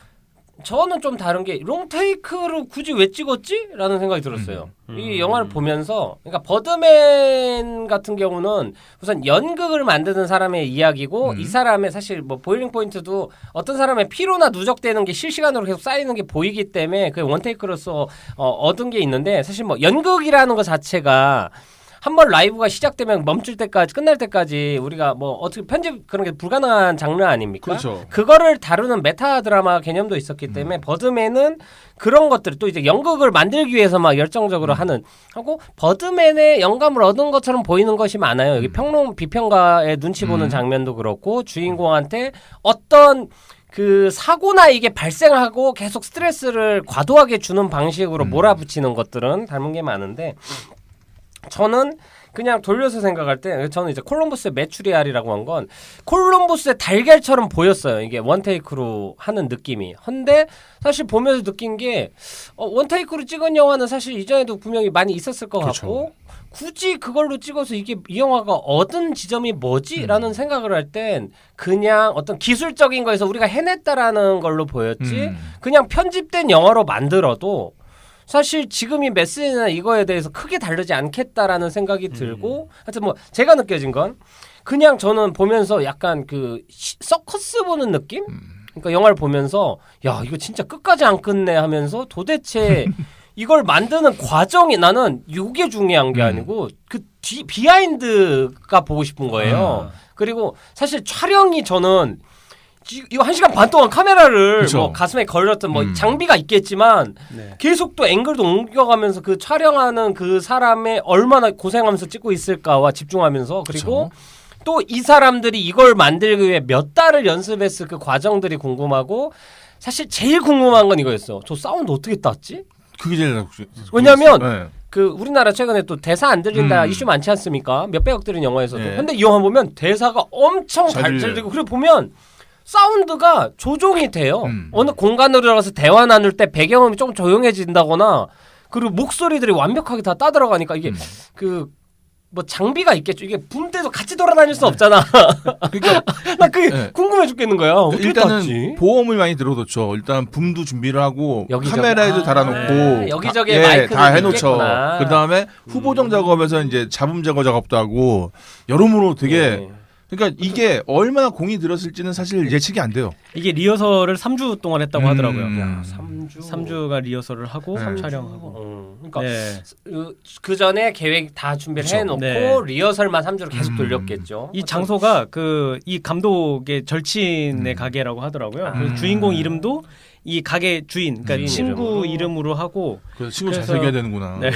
Speaker 3: 저는 좀 다른 게 롱테이크를 굳이 왜 찍었지? 라는 생각이 들었어요. 이 영화를 보면서 그러니까 버드맨 같은 경우는 우선 연극을 만드는 사람의 이야기고 이 사람의 사실 뭐 보일링 포인트도 어떤 사람의 피로나 누적되는 게 실시간으로 계속 쌓이는 게 보이기 때문에 그 원테이크로서 얻은 게 있는데 사실 뭐 연극이라는 것 자체가 한번 라이브가 시작되면 멈출 때까지 끝날 때까지 우리가 뭐 어떻게 편집 그런 게 불가능한 장르 아닙니까?
Speaker 4: 그렇죠.
Speaker 3: 그거를 다루는 메타 드라마 개념도 있었기 때문에 버드맨은 그런 것들을 또 이제 연극을 만들기 위해서 막 열정적으로 하는 하고 버드맨의 영감을 얻은 것처럼 보이는 것이 많아요. 여기 평론 비평가의 눈치 보는 장면도 그렇고 주인공한테 어떤 그 사고나 이게 발생하고 계속 스트레스를 과도하게 주는 방식으로 몰아붙이는 것들은 닮은 게 많은데 저는 그냥 돌려서 생각할 때 저는 이제 콜럼버스의 메추리알이라고 한 건 콜럼버스의 달걀처럼 보였어요. 이게 원테이크로 하는 느낌이. 근데 사실 보면서 느낀 게 원테이크로 찍은 영화는 사실 이전에도 분명히 많이 있었을 것
Speaker 4: 그렇죠.
Speaker 3: 같고 굳이 그걸로 찍어서 이게 이 영화가 얻은 지점이 뭐지라는 생각을 할 땐 그냥 어떤 기술적인 거에서 우리가 해냈다라는 걸로 보였지 그냥 편집된 영화로 만들어도 사실 지금 이 메시지나 이거에 대해서 크게 다르지 않겠다라는 생각이 들고 하여튼 뭐 제가 느껴진 건 그냥 저는 보면서 약간 그 서커스 보는 느낌? 그러니까 영화를 보면서 야 이거 진짜 끝까지 안 끝내 하면서 도대체 이걸 만드는 과정이 나는 이게 중요한 게 아니고 그 비하인드가 보고 싶은 거예요. 그리고 사실 촬영이 저는 이거 1시간 반 동안 카메라를
Speaker 4: 그쵸.
Speaker 3: 뭐 가슴에 걸렸던 뭐 장비가 있겠지만
Speaker 5: 네.
Speaker 3: 계속 또 앵글도 옮겨가면서 그 촬영하는 그 사람의 얼마나 고생하면서 찍고 있을까와 집중하면서 그리고 또 이 사람들이 이걸 만들기 위해 몇 달을 연습했을 그 과정들이 궁금하고 사실 제일 궁금한 건 이거였어. 저 사운드 어떻게 땄지?
Speaker 4: 그게 제일
Speaker 3: 왜냐면
Speaker 4: 네.
Speaker 3: 그 우리나라 최근에 또 대사 안 들린다 이슈 많지 않습니까? 몇백억 들인 영화에서도.
Speaker 4: 네.
Speaker 3: 근데 이 영화 보면 대사가 엄청 잘 들리고 그리고 보면 사운드가 조종이 돼요. 어느 공간으로 들어가서 대화 나눌 때 배경음이 좀 조용해진다거나 그리고 목소리들이 완벽하게 다 따들어가니까 이게 그 뭐 장비가 있겠죠. 이게 붐대도 같이 돌아다닐 수 없잖아.
Speaker 4: 그러니까
Speaker 3: 나 그게
Speaker 4: 네.
Speaker 3: 궁금해 죽겠는 거야. 어떻게
Speaker 4: 일단은
Speaker 3: 땄지?
Speaker 4: 보험을 많이 들어뒀죠. 일단 붐도 준비를 하고
Speaker 3: 여기저기.
Speaker 4: 카메라에도 달아놓고
Speaker 3: 여기저기에
Speaker 4: 다,
Speaker 3: 마이크도
Speaker 4: 다 해놓죠.
Speaker 3: 있겠구나.
Speaker 4: 그 다음에 후보정 작업에서 이제 잡음 제거 작업도 하고 여러모로 되게
Speaker 3: 네.
Speaker 4: 그러니까 이게 얼마나 공이 들었을지는 사실 예측이 안 돼요.
Speaker 5: 이게 리허설을 3주 동안 했다고 하더라고요.
Speaker 3: 야, 3주.
Speaker 5: 3주가 리허설을 하고
Speaker 4: 네.
Speaker 5: 촬영하고.
Speaker 3: 그러니까
Speaker 5: 네.
Speaker 3: 그 전에 계획 다 준비를
Speaker 4: 그쵸.
Speaker 3: 해놓고
Speaker 5: 네.
Speaker 3: 리허설만 3주를 계속 돌렸겠죠.
Speaker 5: 이 장소가 그 이 감독의 절친의 가게라고 하더라고요. 그래서 주인공 이름도 이 가게 주인, 그러니까
Speaker 3: 주인
Speaker 5: 친구 이름으로 하고.
Speaker 4: 그래서 친구
Speaker 5: 그래서-
Speaker 4: 잘 사귀어야 되는구나.
Speaker 5: 네.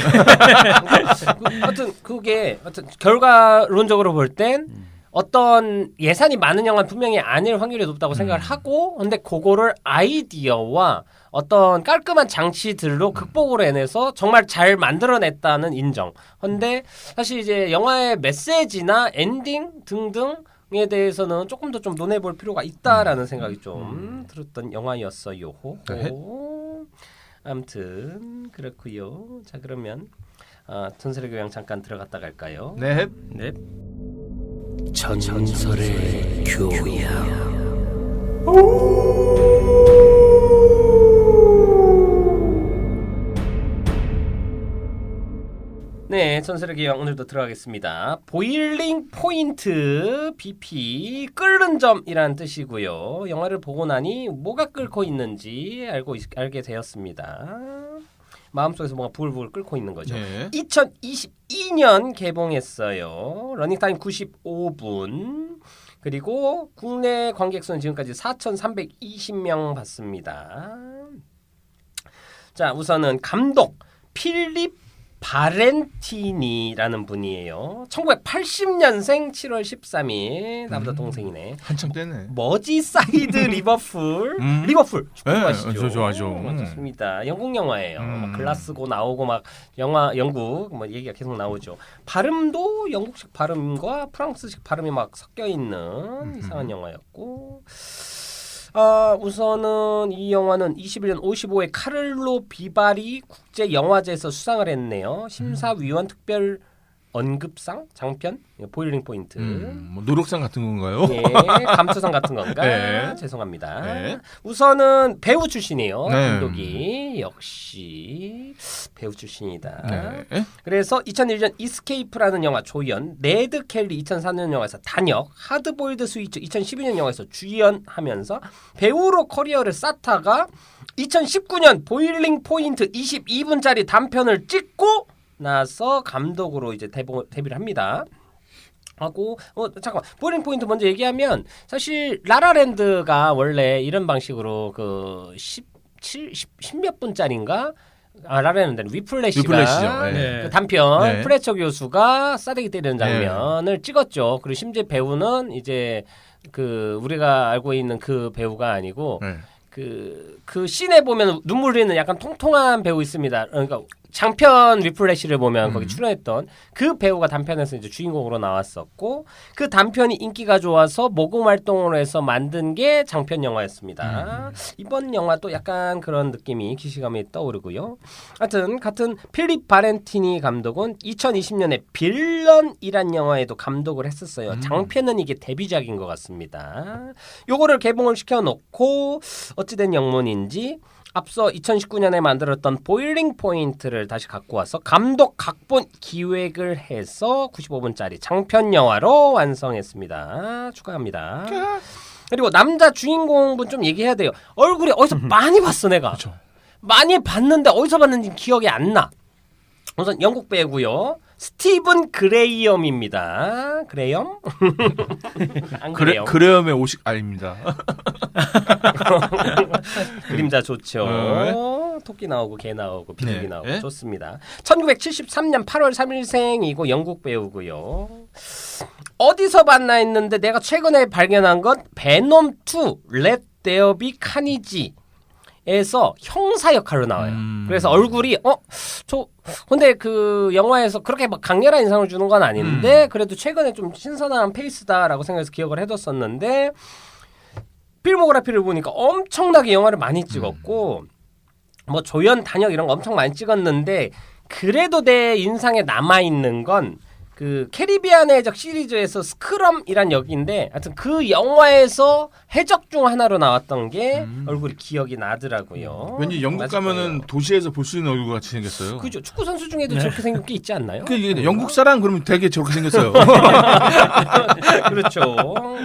Speaker 3: 하여튼 그게 하여튼 결과론적으로 볼 땐 어떤 예산이 많은 영화는 분명히 아닐 확률이 높다고 생각을 하고 근데 그거를 아이디어와 어떤 깔끔한 장치들로 극복으로 해내서 정말 잘 만들어냈다는 인정. 근데 사실 이제 영화의 메시지나 엔딩 등등에 대해서는 조금 더 좀 논해볼 필요가 있다라는 생각이 좀 들었던 영화였어요.
Speaker 4: 네.
Speaker 3: 아무튼 그렇고요. 자 그러면 전설의 교양 잠깐 들어갔다 갈까요?
Speaker 4: 네.
Speaker 5: 네.
Speaker 3: 전설의 교양. 네, 전설의 교양 오늘도 들어가겠습니다. 보일링 포인트 BP 끓는 점이라는 뜻이고요. 영화를 보고 나니 뭐가 끓고 있는지 알게 되었습니다. 마음속에서 뭔가 부글부글 끓고 있는 거죠.
Speaker 4: 네.
Speaker 3: 2022년 개봉했어요. 러닝타임 95분. 그리고 국내 관객 수는 지금까지 4,320명 봤습니다. 자, 우선은 감독 필립 바렌티니라는 분이에요. 1980년생 7월 13일. 나보다 동생이네.
Speaker 4: 한참 때네.
Speaker 3: 머지사이드 리버풀. 리버풀 축구
Speaker 4: 네,
Speaker 3: 아시죠?
Speaker 4: 저 좋아하죠.
Speaker 3: 좋습니다. 영국 영화예요. 막 글라스고 나오고 막 영국 뭐 얘기가 계속 나오죠. 발음도 영국식 발음과 프랑스식 발음이 막 섞여 있는 이상한 영화였고. 우선은 이 영화는 21년 55회 카를로 비바리 국제 영화제에서 수상을 했네요. 심사위원 특별 언급상 장편 보일링 포인트.
Speaker 4: 뭐 노력상 같은 건가요?
Speaker 3: 예, 감초상 같은 건가?
Speaker 4: 네.
Speaker 3: 죄송합니다.
Speaker 4: 네.
Speaker 3: 우선은 배우 출신이에요.
Speaker 4: 네.
Speaker 3: 감독이 역시 배우 출신이다.
Speaker 4: 네.
Speaker 3: 그래서 2001년 이스케이프라는 영화 조연, 레드 켈리 2004년 영화에서 단역, 하드보일드 스위치 2012년 영화에서 주연하면서 배우로 커리어를 쌓다가 2019년 보일링 포인트 22분짜리 단편을 찍고 나서 감독으로 이제 데뷔를 합니다. 하고 잠깐만 보링 포인트 먼저 얘기하면 사실 라라랜드가 원래 이런 방식으로 그 10몇 분짜리인가 라라랜드는 위플래시가
Speaker 4: 위플래시죠.
Speaker 5: 네.
Speaker 3: 그 단편
Speaker 4: 네.
Speaker 3: 프레처 교수가 싸대기 때리는 장면을 찍었죠. 그리고 심지어 배우는 이제 그 우리가 알고 있는 그 배우가 아니고
Speaker 4: 네.
Speaker 3: 그 씬에 보면 눈물 흘리는 약간 통통한 배우 있습니다. 그러니까 장편 위플래시를 보면 거기 출연했던 그 배우가 단편에서 이제 주인공으로 나왔었고 그 단편이 인기가 좋아서 모금 활동으로 해서 만든 게 장편 영화였습니다. 이번 영화도 약간 그런 느낌이 기시감이 떠오르고요. 하여튼 같은 필립 바렌티니 감독은 2020년에 빌런이란 영화에도 감독을 했었어요. 장편은 이게 데뷔작인 것 같습니다. 요거를 개봉을 시켜놓고 어찌된 영문인지 앞서 2019년에 만들었던 보일링 포인트를 다시 갖고 와서 감독 각본 기획을 해서 95분짜리 장편 영화로 완성했습니다. 축하합니다. 그리고 남자 주인공분 좀 얘기해야 돼요. 얼굴이 어디서 많이 봤어 내가.
Speaker 4: 그쵸.
Speaker 3: 많이 봤는데 어디서 봤는지 기억이 안 나. 우선 영국 배우고요. 스티븐 그레이엄입니다. 그레이엄? 안 그래요.
Speaker 4: 그레엄의 오식 아닙니다.
Speaker 3: 그림자 좋죠.
Speaker 4: 네.
Speaker 3: 토끼 나오고 개 나오고 비둘기
Speaker 4: 네.
Speaker 3: 나오고
Speaker 4: 네?
Speaker 3: 좋습니다. 1973년 8월 3일생이고 영국 배우고요. 어디서 봤나 했는데 내가 최근에 발견한 건 베놈 2 Let There Be Carnage 에서 형사 역할로 나와요. 그래서 얼굴이 근데 그 영화에서 그렇게 막 강렬한 인상을 주는 건 아닌데 그래도 최근에 좀 신선한 페이스다라고 생각해서 기억을 해뒀었는데 필모그래피를 보니까 엄청나게 영화를 많이 찍었고 뭐 조연 단역 이런 거 엄청 많이 찍었는데 그래도 내 인상에 남아있는 건 그 캐리비안의 해적 시리즈에서 스크럼이란 역인데 하여튼 그 영화에서 해적 중 하나로 나왔던 게 얼굴이 기억이 나더라고요.
Speaker 4: 왠지 영국
Speaker 3: 맞을
Speaker 4: 가면은
Speaker 3: 거예요.
Speaker 4: 도시에서 볼 수 있는 얼굴 같이 생겼어요.
Speaker 3: 그죠. 축구 선수 중에도 저렇게 생긴 게 있지 않나요?
Speaker 4: 그 이게 영국 사람 그러면 되게 저렇게 생겼어요.
Speaker 3: 그렇죠.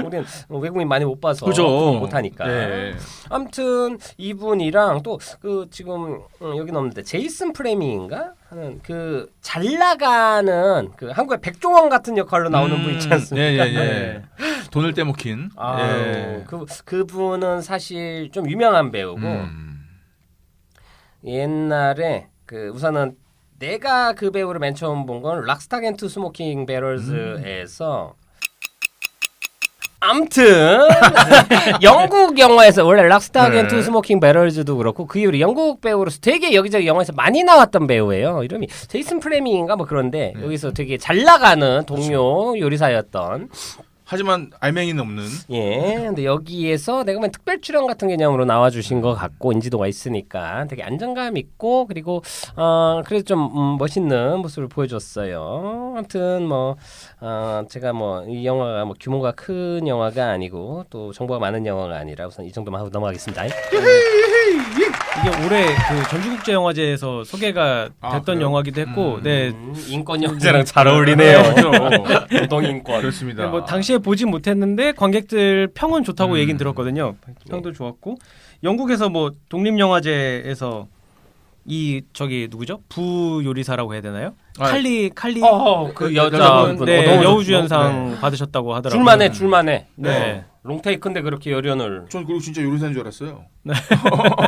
Speaker 3: 우리는 외국인 많이 못 봐서
Speaker 4: 그죠.
Speaker 3: 못하니까.
Speaker 4: 네.
Speaker 3: 아무튼 이분이랑 또 그 지금 여기 없는데 제이슨 프레밍인가 하는 그 잘 나가는 그 한국의 백종원 같은 역할로 나오는 분 있지 않습니까?
Speaker 4: 예. 돈을 떼먹힌. 예.
Speaker 3: 그분은 사실 좀 유명한 배우고 옛날에 그 우선은 내가 그 배우를 맨 처음 본 건 락스타 앤 투 스모킹 배럴즈에서 암튼 영국 영화에서 원래 락스타 앤 투 스모킹 배럴즈도 그렇고 그 이후로 영국 배우로서 되게 여기저기 영화에서 많이 나왔던 배우예요. 이름이 제이슨 프레밍인가 뭐 그런데 여기서 되게 잘 나가는 동료 요리사였던
Speaker 4: 하지만 알맹이는 없는.
Speaker 3: 예, 근데 여기에서 내가 보면 특별 출연 같은 개념으로 나와주신 것 같고 인지도가 있으니까 되게 안정감 있고 그리고 그래도 좀 멋있는 모습을 보여줬어요. 아무튼 뭐 제가 뭐 이 영화가 뭐 규모가 큰 영화가 아니고 또 정보가 많은 영화가 아니라 우선 이 정도만 하고 넘어가겠습니다.
Speaker 5: 이게 올해 그 전주국제영화제에서 소개가 됐던
Speaker 4: 그래요?
Speaker 5: 영화기도 했고, 네.
Speaker 3: 인권 영화제랑 잘 어울리네요. 노동인권.
Speaker 4: 그렇습니다.
Speaker 5: 뭐 당시에 보진 못했는데 관객들 평은 좋다고 얘긴 들었거든요. 평도 좋았고 영국에서 뭐 독립영화제에서 이 저기 누구죠? 부요리사라고 해야 되나요? 칼리
Speaker 3: 그
Speaker 4: 여자분.
Speaker 3: 여자분
Speaker 5: 네, 여우주연상 받으셨다고 하더라고요.
Speaker 3: 줄만해.
Speaker 5: 네.
Speaker 3: 롱테이크인데 그렇게 열연을
Speaker 4: 전 그리고 진짜 요리사인 줄 알았어요.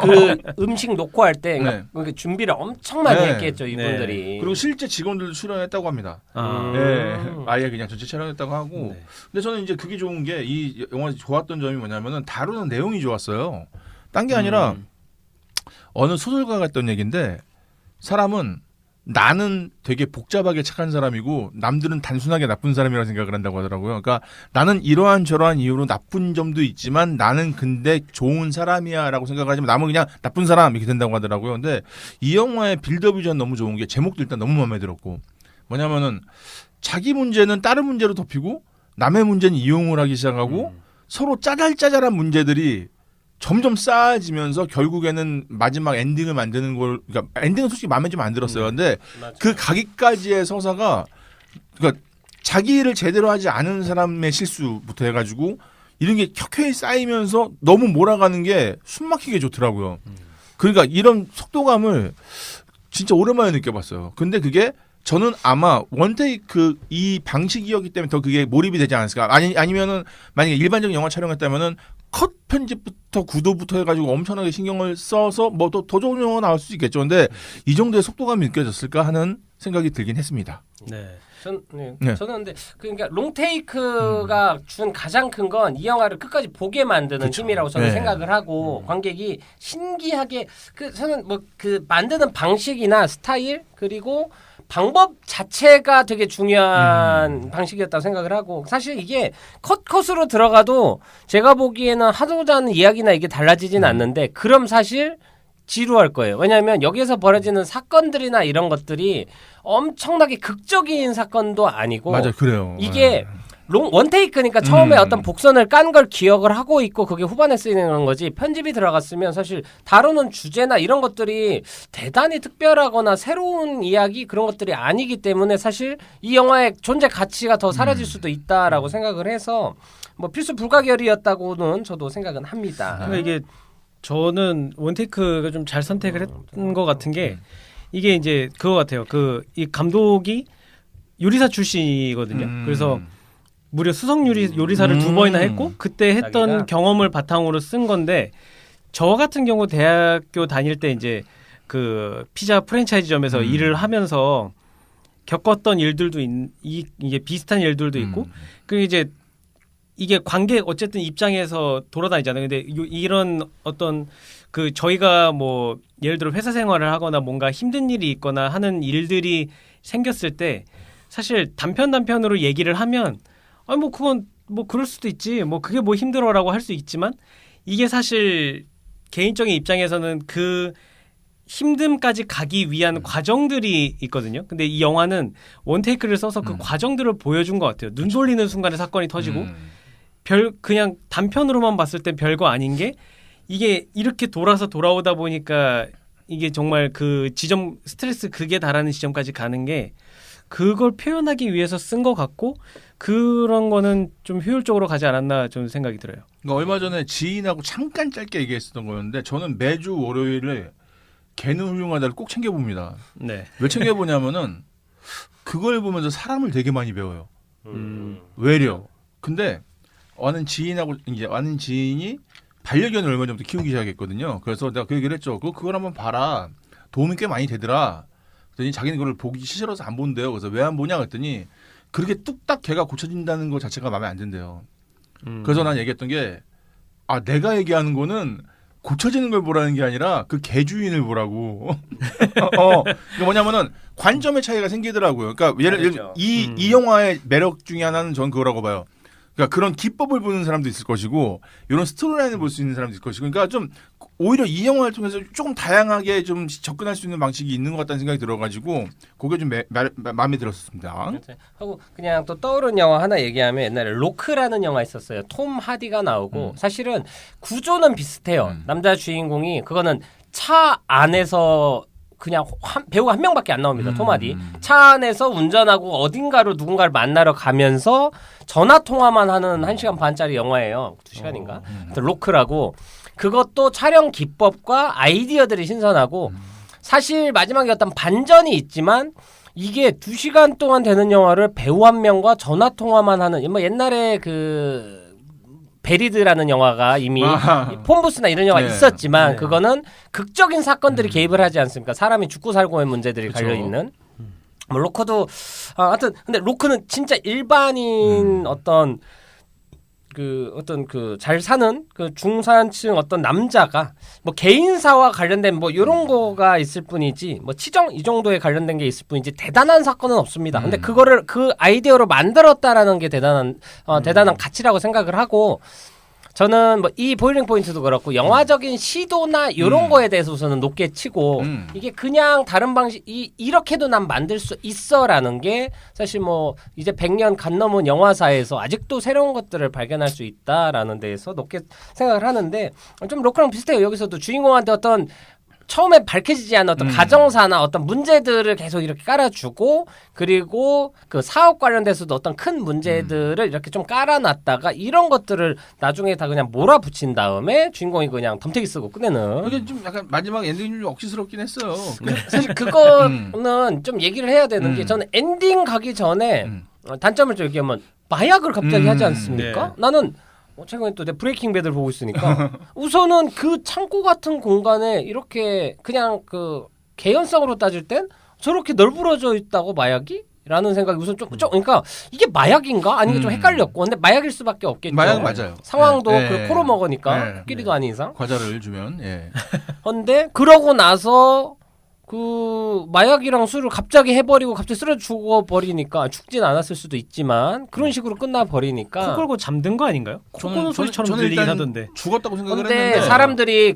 Speaker 3: 그 음식 놓고 할 때
Speaker 4: 네.
Speaker 3: 준비를 엄청 많이
Speaker 4: 네.
Speaker 3: 했겠죠 이분들이.
Speaker 4: 그리고 실제 직원들도 출연했다고 합니다.
Speaker 5: 아.
Speaker 4: 예, 아예 그냥 전체 촬영했다고 하고.
Speaker 5: 네.
Speaker 4: 근데 저는 이제 그게 좋은 게 이 영화 좋았던 점이 뭐냐면은 다루는 내용이 좋았어요. 딴 게 아니라 어느 소설가가 했던 얘기인데 사람은 나는 되게 복잡하게 착한 사람이고 남들은 단순하게 나쁜 사람이라고 생각을 한다고 하더라고요. 그러니까 나는 이러한 저러한 이유로 나쁜 점도 있지만 나는 근데 좋은 사람이야라고 생각하지만 남은 그냥 나쁜 사람 이렇게 된다고 하더라고요. 근데 이 영화의 빌드업이 전 너무 좋은 게 제목도 일단 너무 마음에 들었고 뭐냐면은 자기 문제는 다른 문제로 덮이고 남의 문제는 이용을 하기 시작하고 서로 짜잘짜잘한 문제들이 점점 쌓아지면서 결국에는 마지막 엔딩을 만드는 걸 그러니까 엔딩은 솔직히 마음에 좀 안 들었어요. 근데
Speaker 3: 맞아요.
Speaker 4: 그 가기까지의 서사가 그러니까 자기 일을 제대로 하지 않은 사람의 실수부터 해가지고 이런 게 켜켜이 쌓이면서 너무 몰아가는 게 숨막히게 좋더라고요. 그러니까 이런 속도감을 진짜 오랜만에 느껴봤어요. 근데 그게 저는 아마 원테이크 이 방식이었기 때문에 더 그게 몰입이 되지 않았을까. 아니면은 만약에 일반적인 영화 촬영했다면은 컷 편집부터 구도부터 해가지고 엄청나게 신경을 써서 뭐 더 좋은 영화 나올 수 있겠죠. 근데 이 정도의 속도감이 느껴졌을까 하는 생각이 들긴 했습니다.
Speaker 5: 네.
Speaker 3: 저는 근데 그러니까 롱테이크가 준 가장 큰 건 이 영화를 끝까지 보게 만드는
Speaker 4: 그쵸.
Speaker 3: 힘이라고 저는
Speaker 4: 네.
Speaker 3: 생각을 하고 관객이 신기하게 저는 뭐 그 만드는 방식이나 스타일 그리고 방법 자체가 되게 중요한 방식이었다고 생각을 하고 사실 이게 컷컷으로 들어가도 제가 보기에는 하고자 하는 이야기나 이게 달라지진 않는데 그럼 사실 지루할 거예요. 왜냐하면 여기에서 벌어지는 사건들이나 이런 것들이 엄청나게 극적인 사건도 아니고
Speaker 4: 맞아, 그래요.
Speaker 3: 이게 원테이크니까 처음에 어떤 복선을 깐 걸 기억을 하고 있고 그게 후반에 쓰이는 거지 편집이 들어갔으면 사실 다루는 주제나 이런 것들이 대단히 특별하거나 새로운 이야기 그런 것들이 아니기 때문에 사실 이 영화의 존재 가치가 더 사라질 수도 있다라고 생각을 해서 뭐 필수 불가결이었다고는 저도 생각은 합니다.
Speaker 5: 그러니까 이게 저는 원테이크가 좀 잘 선택을 했던 것 같은 게 이게 이제 그거 같아요. 이 감독이 요리사 출신이거든요. 그래서 무려 수석 요리사를 2번이나 했고 그때 했던
Speaker 3: 자기가?
Speaker 5: 경험을 바탕으로 쓴 건데 저 같은 경우 대학교 다닐 때 이제 그 피자 프랜차이즈점에서 일을 하면서 겪었던 일들도 이게 비슷한 일들도 있고 그리고 이제 이게 관객 어쨌든 입장에서 돌아다니잖아요. 근데 이런 어떤 그 저희가 뭐 예를 들어 회사 생활을 하거나 뭔가 힘든 일이 있거나 하는 일들이 생겼을 때 사실 단편으로 얘기를 하면 뭐 그건 뭐 그럴 수도 있지. 뭐 그게 뭐 힘들어라고 할 수 있지만 이게 사실 개인적인 입장에서는 그 힘듦까지 가기 위한 과정들이 있거든요. 근데 이 영화는 원테이크를 써서 그 과정들을 보여준 것 같아요. 눈 돌리는 순간에 사건이 터지고 그냥 단편으로만 봤을 때 별거 아닌 게 이게 이렇게 돌아오다 보니까 이게 정말 그 지점 스트레스 극에 달하는 지점까지 가는 게 그걸 표현하기 위해서 쓴 것 같고 그런 거는 좀 효율적으로 가지 않았나 좀 생각이 들어요.
Speaker 4: 그러니까 얼마 전에 지인하고 잠깐 짧게 얘기했었던 거였는데 저는 매주 월요일에 걔는 훌륭하다를 꼭 챙겨봅니다.
Speaker 5: 네.
Speaker 4: 왜 챙겨보냐면은 그걸 보면서 사람을 되게 많이 배워요. 외려. 근데 아는 지인이 반려견을 얼마 전부터 키우기 시작했거든요. 그래서 내가 그 얘기를 했죠. 그걸 한번 봐라. 도움이 꽤 많이 되더라. 그랬더니 자기는 그걸 보기 싫어서 안 본대요. 그래서 왜 안 보냐 그랬더니 그렇게 뚝딱 걔가 고쳐진다는 것 자체가 마음에 안 든대요. 그래서 난 얘기했던 게 내가 얘기하는 거는 고쳐지는 걸 보라는 게 아니라 그 개주인을 보라고. 그게 뭐냐면은 관점의 차이가 생기더라고요. 그러니까 예를 이 영화의 매력 중에 하나는 전 그거라고 봐요. 그러니까 그런 기법을 보는 사람도 있을 것이고 이런 스토리라인을 볼 수 있는 사람도 있을 것이고 그러니까 좀 오히려 이 영화를 통해서 조금 다양하게 좀 접근할 수 있는 방식이 있는 것 같다는 생각이 들어가지고 그게 좀 마음에 들었습니다.
Speaker 3: 하고 그냥 또 떠오른 영화 하나 얘기하면 옛날에 로크라는 영화 있었어요. 톰 하디가 나오고 사실은 구조는 비슷해요. 남자 주인공이 그거는 차 안에서 그냥 배우가 한 명밖에 안 나옵니다. 토마디. 차 안에서 운전하고 어딘가로 누군가를 만나러 가면서 전화 통화만 하는 1시간 반짜리 영화예요. 2시간인가? 로크라고. 그것도 촬영 기법과 아이디어들이 신선하고 사실 마지막에 어떤 반전이 있지만 이게 2시간 동안 되는 영화를 배우 한 명과 전화 통화만 하는 뭐 옛날에 그 베리드라는 영화가 이미 폰부스나 이런 영화가 있었지만 그거는 극적인 사건들이 개입을 하지 않습니까? 사람이 죽고 살고의 문제들이 갈려 있는. 뭐 로커도 하여튼 근데 로크는 진짜 일반인 어떤 잘 사는 그 중산층 어떤 남자가 뭐 개인사와 관련된 뭐 이런 거가 있을 뿐이지 뭐 치정 이 정도에 관련된 게 있을 뿐이지 대단한 사건은 없습니다. 근데 그거를 그 아이디어로 만들었다라는 게 대단한 가치라고 생각을 하고 저는 뭐 이 보일링 포인트도 그렇고 영화적인 시도나 이런 거에 대해서 우선은 높게 치고 이게 그냥 다른 방식 이렇게도 난 만들 수 있어라는 게 사실 뭐 이제 100년 간 넘은 영화사에서 아직도 새로운 것들을 발견할 수 있다라는 데에서 높게 생각을 하는데 좀 로크랑 비슷해요. 여기서도 주인공한테 어떤 처음에 밝혀지지 않은 어떤 가정사나 어떤 문제들을 계속 이렇게 깔아주고 그리고 그 사업 관련돼서도 어떤 큰 문제들을 이렇게 좀 깔아놨다가 이런 것들을 나중에 다 그냥 몰아붙인 다음에 주인공이 그냥 덤태기 쓰고 끝내는.
Speaker 4: 이게 좀 약간 마지막 엔딩이 좀 억지스럽긴 했어요.
Speaker 3: 사실 그거는 좀 얘기를 해야 되는 게 저는 엔딩 가기 전에 단점을 좀 얘기하면 마약을 갑자기 하지 않습니까?
Speaker 5: 네.
Speaker 3: 나는 최근에 또 내 브레이킹 배드를 보고 있으니까 우선은 그 창고 같은 공간에 이렇게 그냥 그 개연성으로 따질 땐 저렇게 널브러져 있다고 마약이? 라는 생각이 우선 좀 그러니까 이게 마약인가? 아니면 좀 헷갈렸고 근데 마약일 수밖에 없겠죠.
Speaker 4: 마약 맞아요.
Speaker 3: 상황도
Speaker 4: 네.
Speaker 3: 그 코로 먹으니까
Speaker 4: 네.
Speaker 3: 코끼리도 아닌 이상.
Speaker 4: 과자를 주면 예.
Speaker 3: 근데 그러고 나서 그 마약이랑 술을 갑자기 해버리고 갑자기 쓰러 죽어버리니까 죽진 않았을 수도 있지만 그런 식으로 끝나버리니까
Speaker 5: 코 골고 잠든 거 아닌가요? 코 고는 소리처럼 들리긴
Speaker 4: 일단
Speaker 5: 하던데.
Speaker 4: 죽었다고 생각을
Speaker 3: 근데
Speaker 4: 했는데
Speaker 3: 사람들이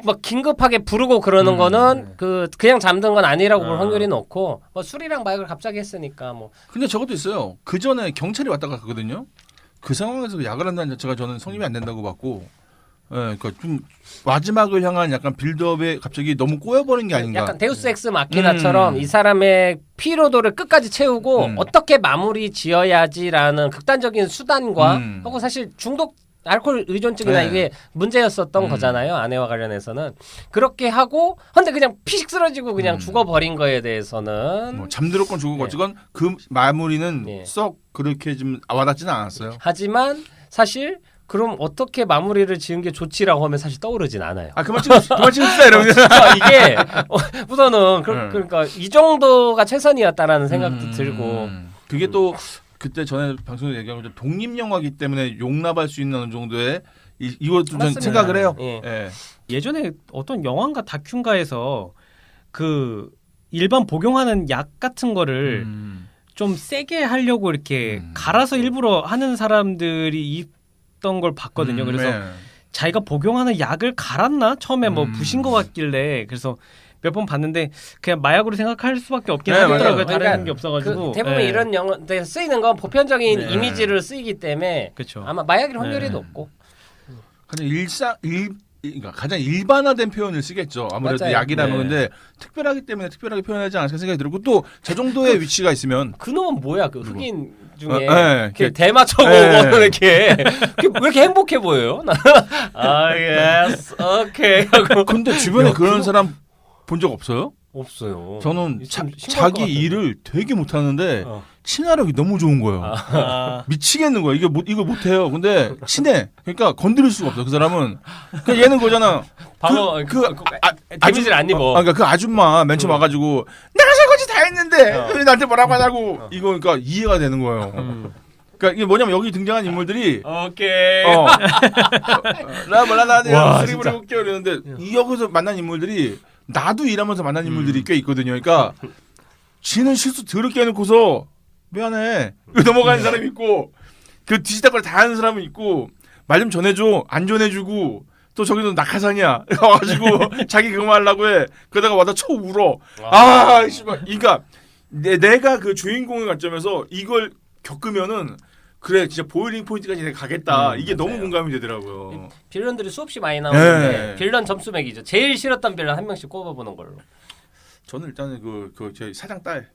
Speaker 3: 막 긴급하게 부르고 그러는 거는 그냥 잠든 건 아니라고 볼 확률이 높고 뭐 술이랑 마약을 갑자기 했으니까 뭐
Speaker 4: 근데 저것도 있어요. 그 전에 경찰이 왔다 갔거든요. 그 상황에서 약을 한다는 자체가 저는 성립이 안 된다고 봤고, 예, 그러니까 좀 마지막을 향한 약간 빌드업에 갑자기 너무 꼬여버린 게 아닌가.
Speaker 3: 약간 데우스 엑스 마키나처럼 이 사람의 피로도를 끝까지 채우고 어떻게 마무리 지어야지라는 극단적인 수단과 하고 사실 중독 알코올 의존증이나
Speaker 4: 네.
Speaker 3: 이게 문제였었던 거잖아요. 아내와 관련해서는 그렇게 하고 근데 그냥 피식 쓰러지고 그냥 죽어버린 거에 대해서는
Speaker 4: 뭐 잠들었건 죽은 건 어쨌건 그 마무리는
Speaker 3: 네.
Speaker 4: 썩 그렇게 좀 와닿지는 않았어요.
Speaker 3: 하지만 사실 그럼 어떻게 마무리를 지은 게 좋지라고 하면 사실 떠오르진 않아요.
Speaker 4: 아 그만 찍읍시다 이러면.
Speaker 3: 이게 우선은 그러니까 이 정도가 최선이었다라는 생각도 들고
Speaker 4: 그게 또 그때 전에 방송에 얘기한 것처럼 독립 영화이기 때문에 용납할 수 있는 어느 정도의 이것도 좀
Speaker 3: 맞습니다.
Speaker 4: 생각을 해요.
Speaker 3: 예.
Speaker 4: 예.
Speaker 5: 예전에 어떤 영화인가 다큐인가에서 그 일반 복용하는 약 같은 거를 좀 세게 하려고 이렇게 갈아서 일부러 하는 사람들이 있던 걸 봤거든요. 그래서
Speaker 4: 네.
Speaker 5: 자기가 복용하는 약을 갈았나? 처음에 뭐 부신 것 같길래 그래서 몇 번 봤는데 그냥 마약으로 생각할 수밖에 없긴
Speaker 4: 네,
Speaker 5: 하더라고요.
Speaker 4: 맞아요.
Speaker 5: 다른
Speaker 3: 그러니까
Speaker 5: 게 없어가지고.
Speaker 3: 그 대부분
Speaker 5: 네.
Speaker 3: 이런 영화에 쓰이는 건 보편적인
Speaker 5: 네.
Speaker 3: 이미지를 쓰이기 때문에
Speaker 5: 그쵸.
Speaker 3: 아마 마약일 확률이
Speaker 5: 네.
Speaker 3: 높고
Speaker 4: 가장 그러니까 가장 일반화된 표현을 쓰겠죠. 아무래도
Speaker 3: 맞아요.
Speaker 4: 약이라면
Speaker 5: 네.
Speaker 4: 근데 특별하기 때문에 특별하게 표현하지 않을까 생각이 들고 또 저 정도의 위치가 있으면
Speaker 3: 그놈은 뭐야 그 흑인 중에
Speaker 4: 네.
Speaker 3: 이렇게 대마 쳐보고
Speaker 4: 네.
Speaker 3: 이렇게 왜 이렇게 행복해 보여요? 아 예스 오케이 하고
Speaker 4: 근데 주변에 그런 사람 본 적 없어요?
Speaker 3: 없어요.
Speaker 4: 저는
Speaker 3: 참 심각할 것
Speaker 4: 자기
Speaker 3: 같은데.
Speaker 4: 일을 되게 못하는데
Speaker 3: 어.
Speaker 4: 친화력이 너무 좋은 거예요.
Speaker 5: 아,
Speaker 4: 미치겠는 거야. 이거 못해요. 근데 친해. 그러니까 건드릴 수가 없어. 그 사람은. 그러니까 얘는 거잖아.
Speaker 3: 방어 데미지를 안 입어.
Speaker 4: 그러니까 그 아줌마 맨 처음 와가지고 내가 설거지 다 했는데 왜 나한테 뭐라고 하냐고. 이거 그러니까 이해가 되는 거예요. 그러니까 이게 뭐냐면 여기 등장한 인물들이
Speaker 3: 오케이.
Speaker 4: 나 몰라
Speaker 5: 와,
Speaker 4: 나는
Speaker 5: 진짜.
Speaker 4: 쓰리브리 볼게요 이러는데 이 여기서 만난 인물들이 나도 일하면서 만난 인물들이 꽤 있거든요. 그러니까 지는 실수 더럽게 해놓고서 미안해 넘어가는 사람이 있고 그 뒤지다걸 다 하는 사람은 있고 말 좀 전해줘 안 전해주고 또 저기도 낙하산이야 와가지고 자기 그거 하려고 해 그러다가 와다 쳐 울어 아 씨발 그러니까 내가 그 주인공의 관점에서 이걸 겪으면은 그래 진짜 보일링 포인트까지 내가 가겠다 이게 너무 공감이 되더라고요.
Speaker 3: 빌런들이 수없이 많이 나오는데
Speaker 4: 네.
Speaker 3: 빌런 점수 매기죠. 제일 싫었던 빌런 한 명씩 꼽아보는 걸로.
Speaker 4: 저는 일단은 그 저희 사장 딸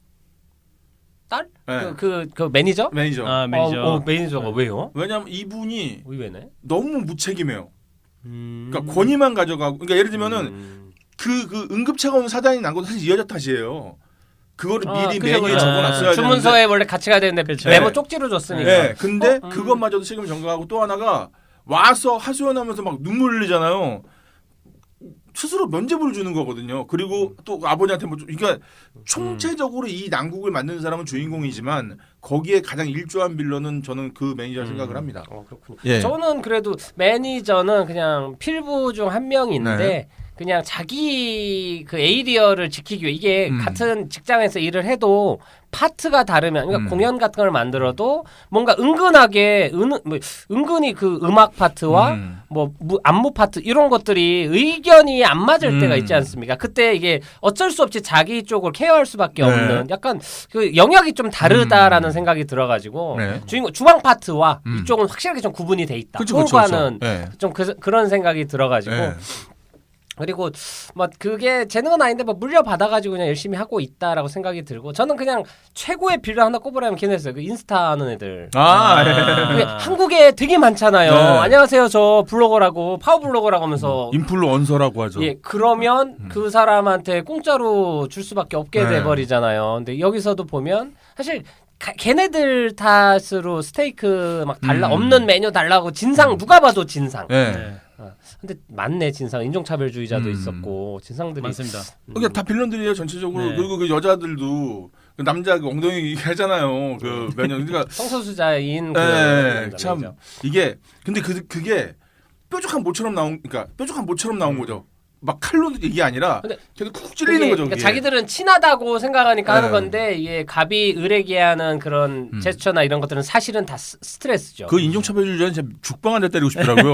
Speaker 3: 딸?
Speaker 4: 네.
Speaker 3: 그 매니저?
Speaker 4: 매니저
Speaker 5: 아 매니저.
Speaker 3: 매니저가 왜요?
Speaker 4: 왜냐면 이분이
Speaker 3: 의외네.
Speaker 4: 너무 무책임해요. 그러니까 권위만 가져가고 그러니까 예를 들면은 그 응급차가 오는 사단이 난 것도 사실 이 여자 탓이에요. 그거를 미리
Speaker 3: 그죠,
Speaker 4: 메뉴에
Speaker 3: 그죠.
Speaker 4: 적어놨어야
Speaker 3: 주문서에 원래 같이 가야 되는데
Speaker 5: 그쵸.
Speaker 3: 메모
Speaker 4: 네.
Speaker 3: 쪽지로 줬으니까.
Speaker 4: 네, 근데
Speaker 3: 어?
Speaker 4: 그것마저도 책임을 전가하고 또 하나가 와서 하소연하면서 막 눈물 흘리잖아요. 스스로 면죄부를 주는 거거든요. 그리고 또 아버지한테 뭐 그러니까 총체적으로 이 난국을 만드는 사람은 주인공이지만 거기에 가장 일조한 빌런은 저는 그 매니저라 생각을 합니다.
Speaker 3: 그렇군요.
Speaker 4: 예.
Speaker 3: 저는 그래도 매니저는 그냥 필부 중 한 명인데
Speaker 4: 네.
Speaker 3: 그냥 자기 그 에이리어를 지키기 위해 이게 같은 직장에서 일을 해도 파트가 다르면 그러니까 공연 같은 걸 만들어도 뭔가 은근하게 은근히 그 음악 파트와 뭐 안무 파트 이런 것들이 의견이 안 맞을 때가 있지 않습니까? 그때 이게 어쩔 수 없이 자기 쪽을 케어할 수밖에
Speaker 4: 네.
Speaker 3: 없는 약간 그 영역이 좀 다르다라는 생각이 들어가지고
Speaker 4: 네.
Speaker 3: 주인공 주방 파트와 이쪽은 확실하게 좀 구분이 돼 있다.
Speaker 4: 그쵸.
Speaker 3: 호가는
Speaker 4: 네.
Speaker 3: 좀 그런 생각이 들어가지고
Speaker 4: 네.
Speaker 3: 그리고 뭐 그게 재능은 아닌데 뭐 물려받아가지고 그냥 열심히 하고 있다라고 생각이 들고 저는 그냥 최고의 빌런 하나 꼽으라면 걔네였어요. 그 인스타 하는 애들. 그게 한국에 되게 많잖아요.
Speaker 4: 네.
Speaker 3: 안녕하세요, 저 블로거라고 파워 블로거라고 하면서
Speaker 4: 인플루언서라고 하죠.
Speaker 3: 예, 그러면 그 사람한테 공짜로 줄 수밖에 없게
Speaker 4: 네.
Speaker 3: 돼버리잖아요. 근데 여기서도 보면 사실 걔네들 탓으로 스테이크 막 달라 없는 메뉴 달라고 진상 누가 봐도 진상.
Speaker 4: 네.
Speaker 5: 네.
Speaker 3: 근데 맞네 진상 인종차별주의자도 있었고 진상들이
Speaker 5: 많습니다.
Speaker 4: 그러니까 다 빌런들이에요 전체적으로.
Speaker 5: 네.
Speaker 4: 그리고 그 여자들도 그 남자 그 엉덩이 하잖아요. 그 매년 그러니까
Speaker 3: 성소수자인 그
Speaker 4: 네,
Speaker 3: 남자죠.
Speaker 4: 참 이게 근데 그게 뾰족한 모처럼 나온 그러니까 뾰족한 모처럼 나온 거죠. 막 칼로 이게 아니라
Speaker 3: 근데
Speaker 4: 계속 쿡쿡 찔리는
Speaker 3: 그게
Speaker 4: 거죠.
Speaker 3: 그러니까
Speaker 4: 그게.
Speaker 3: 자기들은 친하다고 생각하니까
Speaker 4: 네.
Speaker 3: 하는 건데 이게 갑이 을에게 하는 그런 제스처나 이런 것들은 사실은 다 스트레스죠.
Speaker 4: 그 인종차별주의자는 진짜 죽방 한대 때리고 싶더라고요.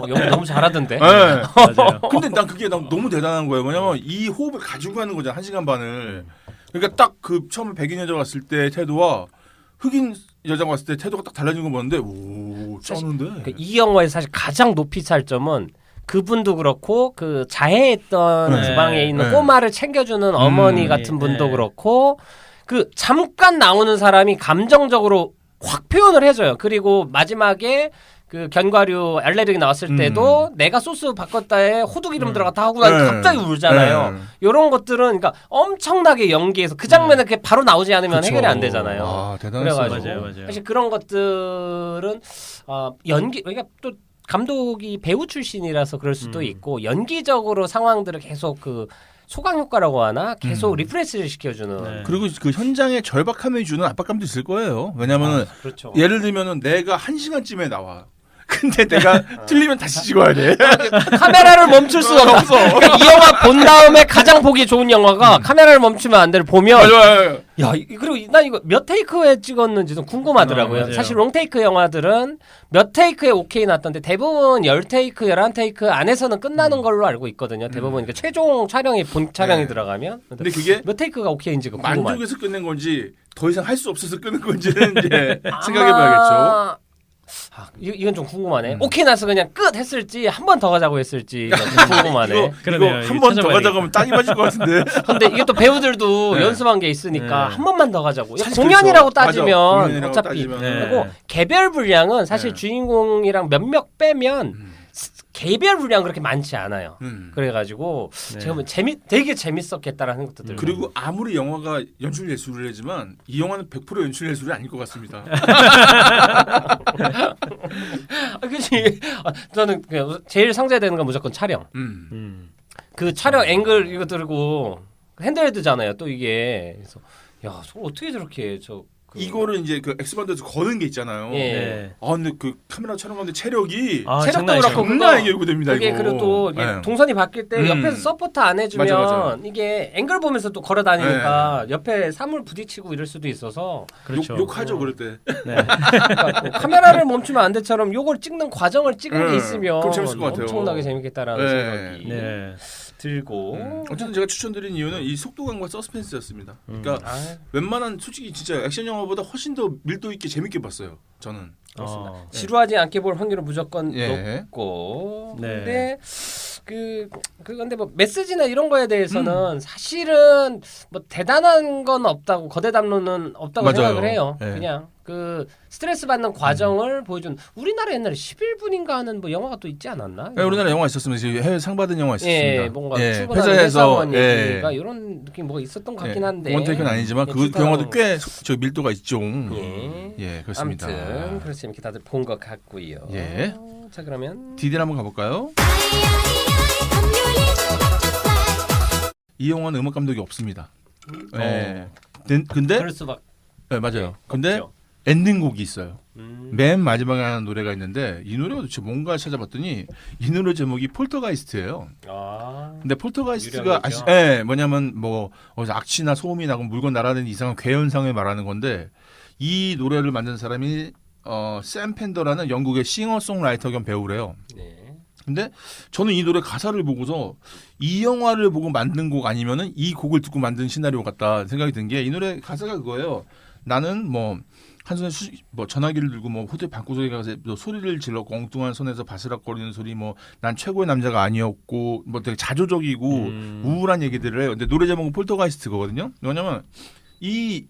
Speaker 3: 영어 너무 잘하던데.
Speaker 4: 네.
Speaker 5: 맞아요.
Speaker 4: 근데 난 그게 너무 대단한 거예요. 뭐냐면 이 호흡을 가지고 가는 거잖아. 1시간 반을. 그러니까 딱 그 처음에 백인 여자가 왔을 때 태도와 흑인 여자가 왔을 때 태도가 딱 달라진 거 보는데 오 쩌는데.
Speaker 3: 그러니까 이 영화에서 사실 가장 높이 살 점은 그분도 그렇고 그 자해했던
Speaker 4: 네.
Speaker 3: 주방에 있는
Speaker 4: 네.
Speaker 3: 꼬마를 챙겨주는 어머니 같은 분도
Speaker 5: 네.
Speaker 3: 그렇고 그 잠깐 나오는 사람이 감정적으로 확 표현을 해줘요. 그리고 마지막에 그 견과류 알레르기 나왔을 때도 내가 소스 바꿨다에 호두 기름 들어갔다 하고 난
Speaker 4: 네.
Speaker 3: 갑자기 울잖아요.
Speaker 4: 네.
Speaker 3: 이런 것들은 그러니까 엄청나게 연기해서 그 장면에 그게 바로 나오지 않으면
Speaker 4: 그쵸.
Speaker 3: 해결이 안 되잖아요.
Speaker 4: 아, 대단했어요.
Speaker 3: 그래가지고
Speaker 5: 맞아요.
Speaker 3: 사실 그런 것들은 연기 그러니까 또 감독이 배우 출신이라서 그럴 수도 있고 연기적으로 상황들을 계속 그 소강 효과라고 하나 계속 리프레시를 시켜주는
Speaker 5: 네.
Speaker 4: 그리고 그 현장에 절박함을 주는 압박감도 있을 거예요. 왜냐면은
Speaker 3: 그렇죠.
Speaker 4: 예를 들면은 내가 1시간쯤에 나와. 근데 내가 틀리면 다시 찍어야 돼.
Speaker 3: 카메라를 멈출 수 없어. 그러니까 이 영화 본 다음에 가장 보기 좋은 영화가 카메라를 멈추면 안 돼를 보면
Speaker 4: 맞아요.
Speaker 3: 야 그리고 난 이거 몇 테이크에 찍었는지도 궁금하더라고요.
Speaker 5: 맞아요.
Speaker 3: 사실 롱테이크 영화들은 몇 테이크에 오케이 났던데 대부분 10테이크, 11테이크 안에서는 끝나는 걸로 알고 있거든요. 대부분 그러니까 최종 촬영이 본 촬영이
Speaker 4: 네.
Speaker 3: 들어가면
Speaker 4: 근데 그게
Speaker 3: 몇 테이크가 오케이인지가 궁금해요.
Speaker 4: 만족해서 끝낸 건지 더 이상 할 수 없어서 끊은 건지는 이제 생각해봐야겠죠.
Speaker 3: 이건 좀 궁금하네. 오케이 나서 그냥 끝 했을지 한 번 더 가자고 했을지 궁금하네.
Speaker 4: 이거
Speaker 5: 그러네요.
Speaker 4: 한 번 더
Speaker 5: 찾아봐야겠다.
Speaker 4: 가자고 하면 땅이 맞을 것 같은데.
Speaker 3: 근데 이게 또 배우들도
Speaker 4: 네.
Speaker 3: 연습한 게 있으니까
Speaker 5: 네.
Speaker 3: 한 번만 더 가자고.
Speaker 4: 사실
Speaker 3: 공연이라고
Speaker 4: 그렇죠.
Speaker 3: 따지면
Speaker 4: 맞아. 공연이라고
Speaker 3: 어차피
Speaker 4: 따지면.
Speaker 5: 네.
Speaker 3: 그리고 개별 분량은 사실
Speaker 4: 네.
Speaker 3: 주인공이랑 몇몇 빼면 개별 분량 그렇게 많지 않아요.
Speaker 4: 음.
Speaker 3: 그래가지고
Speaker 5: 네.
Speaker 3: 제가 보면 되게 재밌었겠다라는 것도 들고.
Speaker 4: 그리고 아무리 영화가 연출 예술이지만 이 영화는 100% 연출 예술이 아닐 것 같습니다.
Speaker 3: 그치. 저는 그냥 제일 상쇄되는 건 무조건 촬영. 그 촬영 앵글 이거 들고 핸드헬드잖아요. 또 이게 그래서 야 저걸 어떻게 저렇게
Speaker 4: 이거를 이제 그 엑스반드에서 거는 게 있잖아요.
Speaker 3: 예.
Speaker 5: 네.
Speaker 4: 아 근데 그 카메라 촬영하는데 체력이
Speaker 5: 아,
Speaker 3: 체력도
Speaker 5: 장난
Speaker 3: 그렇고
Speaker 5: 아니죠.
Speaker 4: 장난 아니게 요구됩니다.
Speaker 3: 그게
Speaker 4: 이거.
Speaker 3: 그리고 또 이게
Speaker 4: 네.
Speaker 3: 동선이 바뀔 때 옆에서 서포터 안 해주면
Speaker 4: 맞아.
Speaker 3: 이게 앵글 보면서 또 걸어 다니니까 옆에 사물 부딪히고 이럴 수도 있어서
Speaker 5: 그렇죠.
Speaker 4: 욕하죠 그럴 때.
Speaker 5: 네.
Speaker 3: 그러니까 뭐 카메라를 멈추면 안 돼처럼 요걸 찍는 과정을 찍은 게 있으면
Speaker 4: 그럼 재밌을 것 같아요.
Speaker 3: 엄청나게 재밌겠다라는
Speaker 4: 네.
Speaker 3: 생각이
Speaker 5: 네.
Speaker 3: 들고
Speaker 4: 어쨌든 제가 추천드린 이유는 이 속도감과 서스펜스였습니다. 그러니까
Speaker 3: 아,
Speaker 4: 웬만한 솔직히 진짜 액션 영화보다 훨씬 더 밀도 있게 재밌게 봤어요. 저는.
Speaker 3: 지루하지 않게 볼 확률은 무조건
Speaker 4: 예.
Speaker 3: 높고
Speaker 5: 네.
Speaker 3: 근데 그건데 뭐 메시지나 이런 거에 대해서는 사실은 뭐 대단한 건 없다고 거대 담론은 없다고
Speaker 4: 맞아요.
Speaker 3: 생각을 해요.
Speaker 4: 예.
Speaker 3: 그냥 그 스트레스 받는 과정을 보여준 우리나라 옛날에 11분인가 하는 뭐 영화가 또 있지 않았나?
Speaker 4: 네, 우리나라 영화 있었습니다. 지금 해외 상 받은 영화 있었습니다.
Speaker 3: 예, 뭔가
Speaker 4: 예,
Speaker 3: 출근하는
Speaker 4: 회사에서
Speaker 3: 회사원
Speaker 4: 예.
Speaker 3: 얘기가 이런 느낌 뭐가 있었던 것 같긴 한데.
Speaker 4: 원테이크는 아니지만
Speaker 3: 예,
Speaker 4: 그
Speaker 3: 비슷한
Speaker 4: 영화도 꽤 저 밀도가 있죠.
Speaker 3: 예.
Speaker 4: 예, 그렇습니다.
Speaker 3: 아무튼 그렇지 이렇게 다들 본 것 같고요.
Speaker 4: 예.
Speaker 3: 자 그러면
Speaker 4: 디딜 한번 가볼까요? 이 영화는 음악 감독이 없습니다. 예. 근데
Speaker 3: 그럴 수밖에.
Speaker 4: 네, 맞아요. 근데
Speaker 3: 없죠.
Speaker 4: 엔딩곡이 있어요. 맨 마지막에 하는 노래가 있는데 이 노래가 도대체 뭔가 찾아봤더니 이 노래 제목이 폴터가이스트예요.
Speaker 3: 아.
Speaker 4: 근데 폴터가이스트가
Speaker 3: 유령이죠.
Speaker 4: 뭐냐면 뭐 어디서 악취나 소음이 나고 물건 날아다니는 이상한 괴현상을 말하는 건데 이 노래를 만든 사람이 샘 펜더라는 영국의 싱어송라이터 겸 배우래요.
Speaker 3: 네.
Speaker 4: 근데 저는 이 노래 가사를 보고서 이 영화를 보고 만든 곡 아니면은 이 곡을 듣고 만든 시나리오 같다 생각이 든 게 이 노래 가사가 그거예요. 나는 뭐 한 손에 뭐 전화기를 들고 뭐 호텔 방구석에 가서 소리를 질렀고 엉뚱한 손에서 바스락거리는 소리 뭐 난 최고의 남자가 아니었고 뭐 되게 자조적이고 우울한 얘기들을 해요. 근데 노래 제목은 폴터가이스트거든요. 왜냐면 이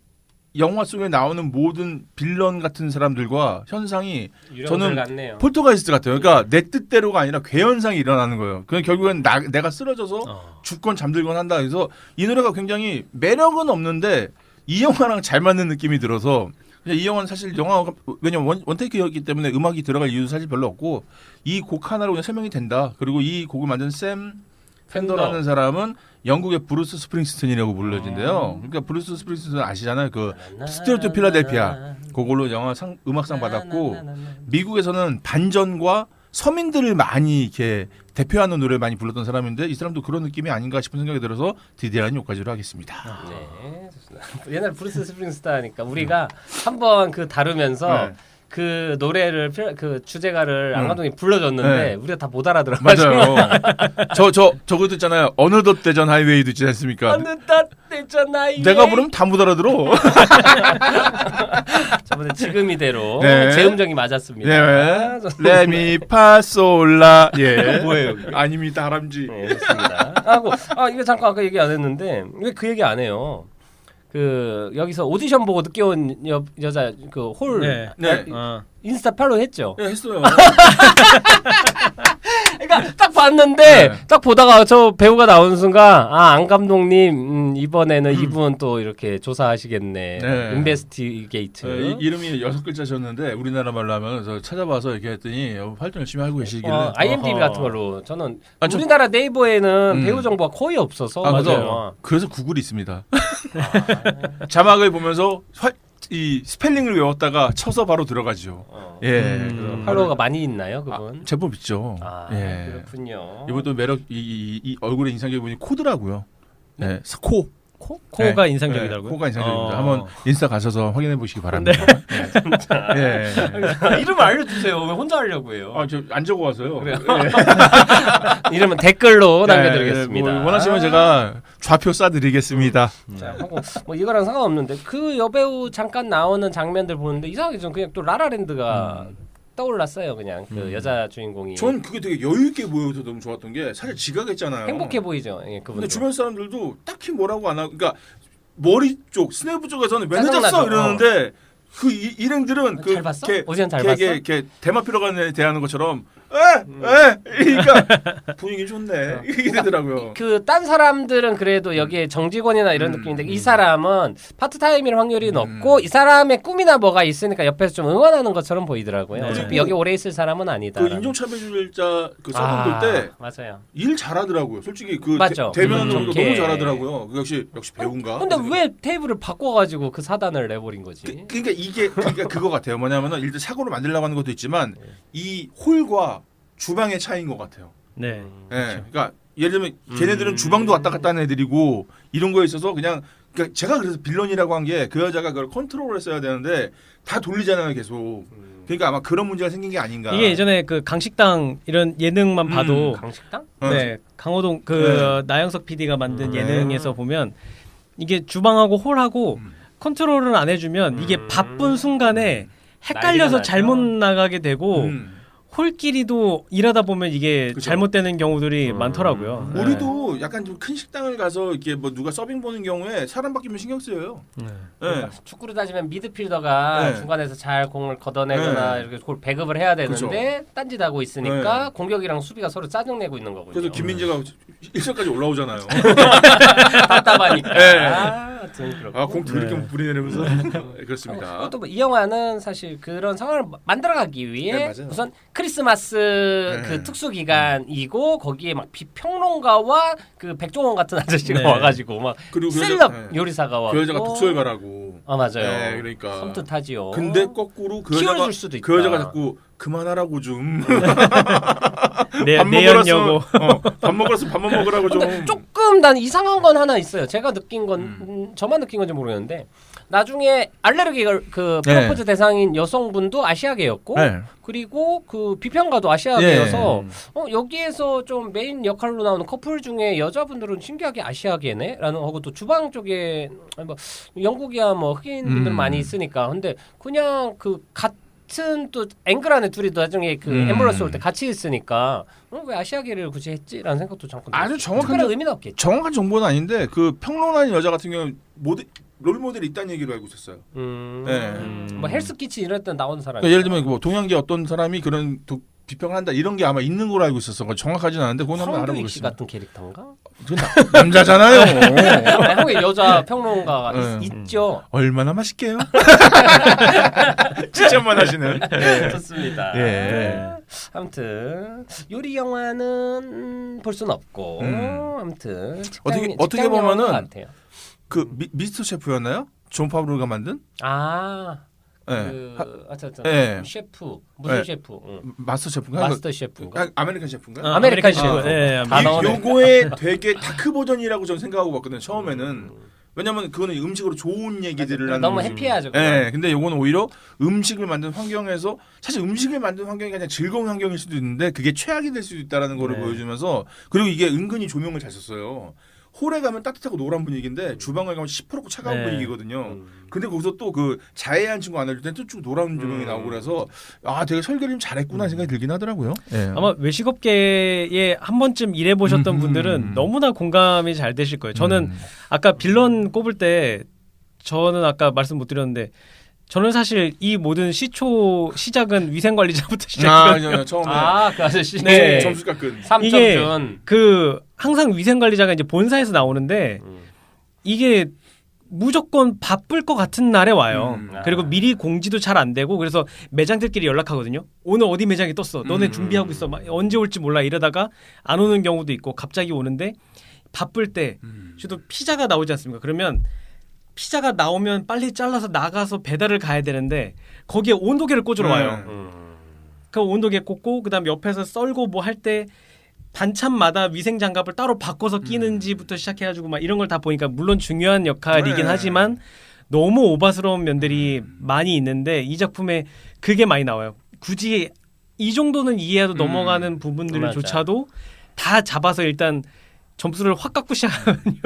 Speaker 4: 영화 속에 나오는 모든 빌런 같은 사람들과 현상이 저는
Speaker 3: 같네요.
Speaker 4: 폴터가이스트 같아요. 그러니까 내 뜻대로가 아니라 괴현상이 일어나는 거예요. 그냥 결국엔 내가 쓰러져서 죽건 잠들건 한다. 그래서 이 노래가 굉장히 매력은 없는데 이 영화랑 잘 맞는 느낌이 들어서 이 영화는 사실 영화가 왜냐면 원테이크였기 때문에 음악이 들어갈 이유도 사실 별로 없고 이 곡 하나로 그냥 설명이 된다. 그리고 이 곡을 만든 샘 펜더라는 사람은 영국의 브루스 스프링스틴이라고 불려진대요. 그러니까 브루스 스프링스틴 아시잖아요. 그 스트리트 투 필라델피아 그걸로 영화 음악상 받았고 미국에서는 반전과 서민들을 많이 이렇게 대표하는 노래를 많이 불렀던 사람인데 이 사람도 그런 느낌이 아닌가 싶은 생각이 들어서 디디라는 여기까지로 하겠습니다.
Speaker 3: 네, 좋습니다. 옛날 브루스 스프링스타니까 우리가 한번 그 다루면서 그 노래를 그 주제가를 안 감독이 불러줬는데 우리가 다 못 알아들어가지고
Speaker 4: 맞아요. 저것도 있잖아요. 어느덧 대전 하이웨이도 있지 않습니까?
Speaker 3: 어느덧 대전 하이웨이
Speaker 4: 내가 부르면 다 못 알아들어.
Speaker 3: 저번에 지금 이대로
Speaker 4: 네.
Speaker 3: 제 음정이 맞았습니다.
Speaker 4: 네. 레미파솔라 예.
Speaker 3: 뭐예요?
Speaker 4: 아닙니다 할아버지.
Speaker 3: 네, 좋습니다. 이거 잠깐 아까 얘기 안 했는데 왜 그 얘기 안 해요? 그 여기서 오디션 보고 늦게 온 여자 그 홀
Speaker 5: 네.
Speaker 4: 네.
Speaker 3: 인스타 팔로우 했죠.
Speaker 4: 네, 했어요.
Speaker 3: 그러니까 딱 봤는데
Speaker 4: 네.
Speaker 3: 딱 보다가 저 배우가 나오는 순간 안 감독님 이번에는 이분 또 이렇게 조사하시겠네.
Speaker 4: 네.
Speaker 3: 인베스티게이트.
Speaker 4: 이름이 6글자셨는데 우리나라 말로 하면 그래서 찾아봐서 이렇게 했더니 활동 열심히 하고 계시길래
Speaker 3: IMDb
Speaker 5: 어허.
Speaker 3: 같은 걸로 저는 우리나라 네이버에는 배우 정보가 거의 없어서
Speaker 4: 맞아요. 그래서 구글이 있습니다. 자막을 보면서 이 스펠링을 외웠다가 쳐서 바로 들어가죠. 예.
Speaker 3: 팔로워가 많이 있나요, 그분?
Speaker 4: 제법 있죠. 예.
Speaker 3: 그렇군요.
Speaker 4: 이분도 매력 이 얼굴에 인상적인 분이 코드라고요. 네,
Speaker 5: 코가
Speaker 4: 네.
Speaker 5: 인상적이더라고요.
Speaker 4: 네, 코가 인상적입니다. 한번 인스타 가셔서 확인해 보시기 바랍니다. 네. 예.
Speaker 3: 이름 알려주세요. 왜 혼자 하려고 해요?
Speaker 4: 저 안 적어 와서요.
Speaker 3: 그래요? 이름은 댓글로 남겨드리겠습니다.
Speaker 4: 뭐 원하시면 제가 좌표 쏴드리겠습니다.
Speaker 3: 자, 하고 뭐 이거랑 상관없는데 그 여배우 잠깐 나오는 장면들 보는데 이상하게 좀 그냥 또 라라랜드가 떠올랐어요. 그냥 그 여자 주인공이.
Speaker 4: 전 그게 되게 여유 있게 보여서 너무 좋았던 게 사실 지각했잖아요.
Speaker 3: 행복해 보이죠. 예, 그분.
Speaker 4: 근데 주변 사람들도 딱히 뭐라고 안 하고, 그러니까 머리 쪽 스네브 쪽에서는 왜
Speaker 3: 짜증나죠.
Speaker 4: 늦었어 이러는데 그 일행들은
Speaker 3: 잘 봤어? 오디션 잘 봤어?
Speaker 4: 이렇게 대마피로 가는 애 대하는 것처럼 그러니까 분위기 좋네 이게 되더라고요.
Speaker 3: 그 딴 사람들은 그래도 여기에 정직원이나 이런 느낌인데 이 사람은 파트타임일 확률이 높고 이 사람의 꿈이나 뭐가 있으니까 옆에서 좀 응원하는 것처럼 보이더라고요.
Speaker 5: 네.
Speaker 3: 어차피 여기 오래 있을 사람은 아니다.
Speaker 4: 그 인종차별주의자 그 써분들 때
Speaker 3: 맞아요.
Speaker 4: 일 잘하더라고요. 솔직히 그
Speaker 3: 맞죠.
Speaker 4: 대면으로도
Speaker 3: 좋게.
Speaker 4: 너무 잘하더라고요. 그 역시 배우인가?
Speaker 3: 근데 왜 테이블을 바꿔가지고 그 사단을 내버린 거지?
Speaker 4: 그러니까 이게 그거 같아요. 뭐냐면은 일단 사고를 만들려고 하는 것도 있지만 이 홀과 주방의 차이인 것 같아요.
Speaker 5: 네.
Speaker 4: 네, 그러니까 예를 들면 걔네들은 주방도 왔다 갔다 하는 애들이고 이런 거에 있어서 그러니까 제가 그래서 빌런이라고 한 게 그 여자가 그걸 컨트롤했어야 되는데 다 돌리잖아요 계속. 그러니까 아마 그런 문제가 생긴 게 아닌가.
Speaker 5: 이게 예전에 그 강식당 이런 예능만 봐도
Speaker 3: 강식당?
Speaker 5: 네 강호동 그 나영석 PD가 만든 예능에서 보면 이게 주방하고 홀하고 컨트롤을 안 해주면 이게 바쁜 순간에 헷갈려서
Speaker 3: 난리가
Speaker 5: 잘못 나가게 되고 홀끼리도 일하다 보면 이게
Speaker 4: 그쵸.
Speaker 5: 잘못되는 경우들이 많더라고요. 네.
Speaker 4: 우리도 약간 좀 큰 식당을 가서 이렇게 뭐 누가 서빙 보는 경우에 사람 바뀌면 신경 쓰여요.
Speaker 5: 네.
Speaker 4: 네.
Speaker 3: 축구로 따지면 미드필더가
Speaker 4: 네.
Speaker 3: 중간에서 잘 공을 걷어내거나
Speaker 4: 네.
Speaker 3: 이렇게 골 배급을 해야 되는데 딴짓하고 있으니까
Speaker 4: 네.
Speaker 3: 공격이랑 수비가 서로 짜증내고 있는 거군요.
Speaker 4: 그래서 김민재가 1선까지 올라오잖아요.
Speaker 3: 답답하니까.
Speaker 4: 네.
Speaker 3: 하여튼 그렇고.
Speaker 4: 공 이렇게
Speaker 5: 네.
Speaker 4: 부리내면서 그렇습니다.
Speaker 3: 또 이 영화는 사실 그런 상황을 만들어가기 위해
Speaker 4: 네, 맞아요.
Speaker 3: 우선 크리스마스
Speaker 4: 네.
Speaker 3: 그 특수 기간이고 거기에 막 비평론가와 그 백종원 같은 아저씨가
Speaker 5: 네.
Speaker 3: 와가지고 막
Speaker 4: 그리고 그
Speaker 3: 셀럽
Speaker 4: 여자-
Speaker 3: 요리사가 와고
Speaker 4: 그 여자가 독설가라고.
Speaker 3: 맞아요.
Speaker 4: 네, 그러니까.
Speaker 3: 섬뜩하지요.
Speaker 4: 근데 거꾸로 그
Speaker 3: 키워줄
Speaker 4: 여자가
Speaker 3: 수도 있다.
Speaker 4: 그 여자가 자꾸 그만하라고 좀.
Speaker 5: 내연여고.
Speaker 4: 밥 먹으라서 밥만 먹으라고 좀.
Speaker 3: 근데 조금 난 이상한 건 하나 있어요. 제가 느낀 건 저만 느낀 건지 모르겠는데 나중에 알레르기가 그
Speaker 4: 네.
Speaker 3: 프로포즈 대상인 여성분도 아시아계였고
Speaker 4: 네.
Speaker 3: 그리고 그 비평가도 아시아계여서 여기에서 좀 메인 역할로 나오는 커플 중에 여자분들은 신기하게 아시아계네라는 하고 또 주방 쪽에 뭐 영국이야 뭐 흑인분들 많이 있으니까 근데 그냥 그 같은 또 앵글 안에 둘이 나중에 그 앰뷸런스 올 때 같이 있으니까 왜 아시아계를 굳이 했지라는 생각도 잠깐
Speaker 4: 아주 정확한
Speaker 3: 특별한 의미는 없겠죠.
Speaker 4: 정확한 정보는 아닌데 그 평론하는 여자 같은 경우 롤 모델이 있다는 얘기로 알고 있었어요. 네.
Speaker 3: 뭐 헬스키치 이럴 때 나오는 사람.
Speaker 4: 그러니까 예를 들면 뭐 동양계 어떤 사람이 그런 비평을 한다 이런 게 아마 있는 걸로 알고 있었어. 정확하진 않은데 그건 한번
Speaker 3: 황교익 씨
Speaker 4: 알아보겠습니다.
Speaker 3: 같은 캐릭터인가?
Speaker 4: 남자잖아요.
Speaker 3: 한국에 여자 평론가가 있죠.
Speaker 4: 얼마나 맛있게요? 칭찬만 하시는. 네.
Speaker 3: 좋습니다.
Speaker 4: 예.
Speaker 3: 아무튼 요리 영화는 볼 수는 없고 아무튼
Speaker 4: 어떻게
Speaker 3: 직장 영화인
Speaker 4: 보면은
Speaker 3: 것 같아요.
Speaker 4: 그 미스터 셰프였나요? 존 파브로가 만든?
Speaker 3: 그
Speaker 4: 네.
Speaker 3: 셰프 무슨
Speaker 4: 네.
Speaker 3: 셰프?
Speaker 4: 마스터 셰프인가?
Speaker 3: 마스터 셰프인가?
Speaker 4: 아메리칸 셰프인가?
Speaker 3: 아메리칸 셰프.
Speaker 5: 네,
Speaker 3: 다 나오네.
Speaker 4: 요거의 되게 다크 버전이라고 저는 생각하고 봤거든요. 처음에는. 왜냐면 그거는 음식으로 좋은 얘기들을 하는
Speaker 3: 너무
Speaker 4: 거지.
Speaker 3: 해피하죠.
Speaker 4: 네, 근데 요거는 오히려 음식을 만든 환경에서 사실 음식을 만든 환경이 그냥 즐거운 환경일 수도 있는데 그게 최악이 될 수도 있다라는 거를 보여주면서 그리고 이게 은근히 조명을 잘 썼어요. 홀에 가면 따뜻하고 노란 분위기인데 주방에 가면 시퍼렇고 차가운 분위기거든요. 근데 거기서 또 그 자해한 친구 안아줄 때는 또 노란 조명이 나오고 그래서 되게 설계를 좀 잘했구나 생각이 들긴 하더라고요. 네.
Speaker 5: 아마 외식업계에 한 번쯤 일해보셨던 분들은 너무나 공감이 잘 되실 거예요. 저는 아까 빌런 꼽을 때 저는 아까 말씀 못 드렸는데 저는 사실 이 모든 시작은 위생관리자부터 시작했거든요.
Speaker 4: 처음에
Speaker 3: 그 아저씨.
Speaker 5: 네.
Speaker 4: 점수 깎은.
Speaker 3: 3점
Speaker 5: 이게
Speaker 3: 준.
Speaker 5: 그 항상 위생관리자가 이제 본사에서 나오는데 이게 무조건 바쁠 것 같은 날에 와요. 그리고 미리 공지도 잘 안 되고 그래서 매장들끼리 연락하거든요. 오늘 어디 매장이 떴어. 너네 준비하고 있어. 막 언제 올지 몰라 이러다가 안 오는 경우도 있고 갑자기 오는데 바쁠 때 저도 피자가 나오지 않습니까? 그러면 피자가 나오면 빨리 잘라서 나가서 배달을 가야 되는데 거기에 온도계를 꽂으러 와요. 그 온도계 꽂고 그다음 옆에서 썰고 뭐 할 때 반찬마다 위생 장갑을 따로 바꿔서 끼는지부터 시작해가지고 막 이런 걸 다 보니까 물론 중요한 역할이긴 하지만 너무 오바스러운 면들이 많이 있는데 이 작품에 그게 많이 나와요. 굳이 이 정도는 이해해도 넘어가는 부분들조차도 다 잡아서 일단 점수를 확 깎고 시작하거든요.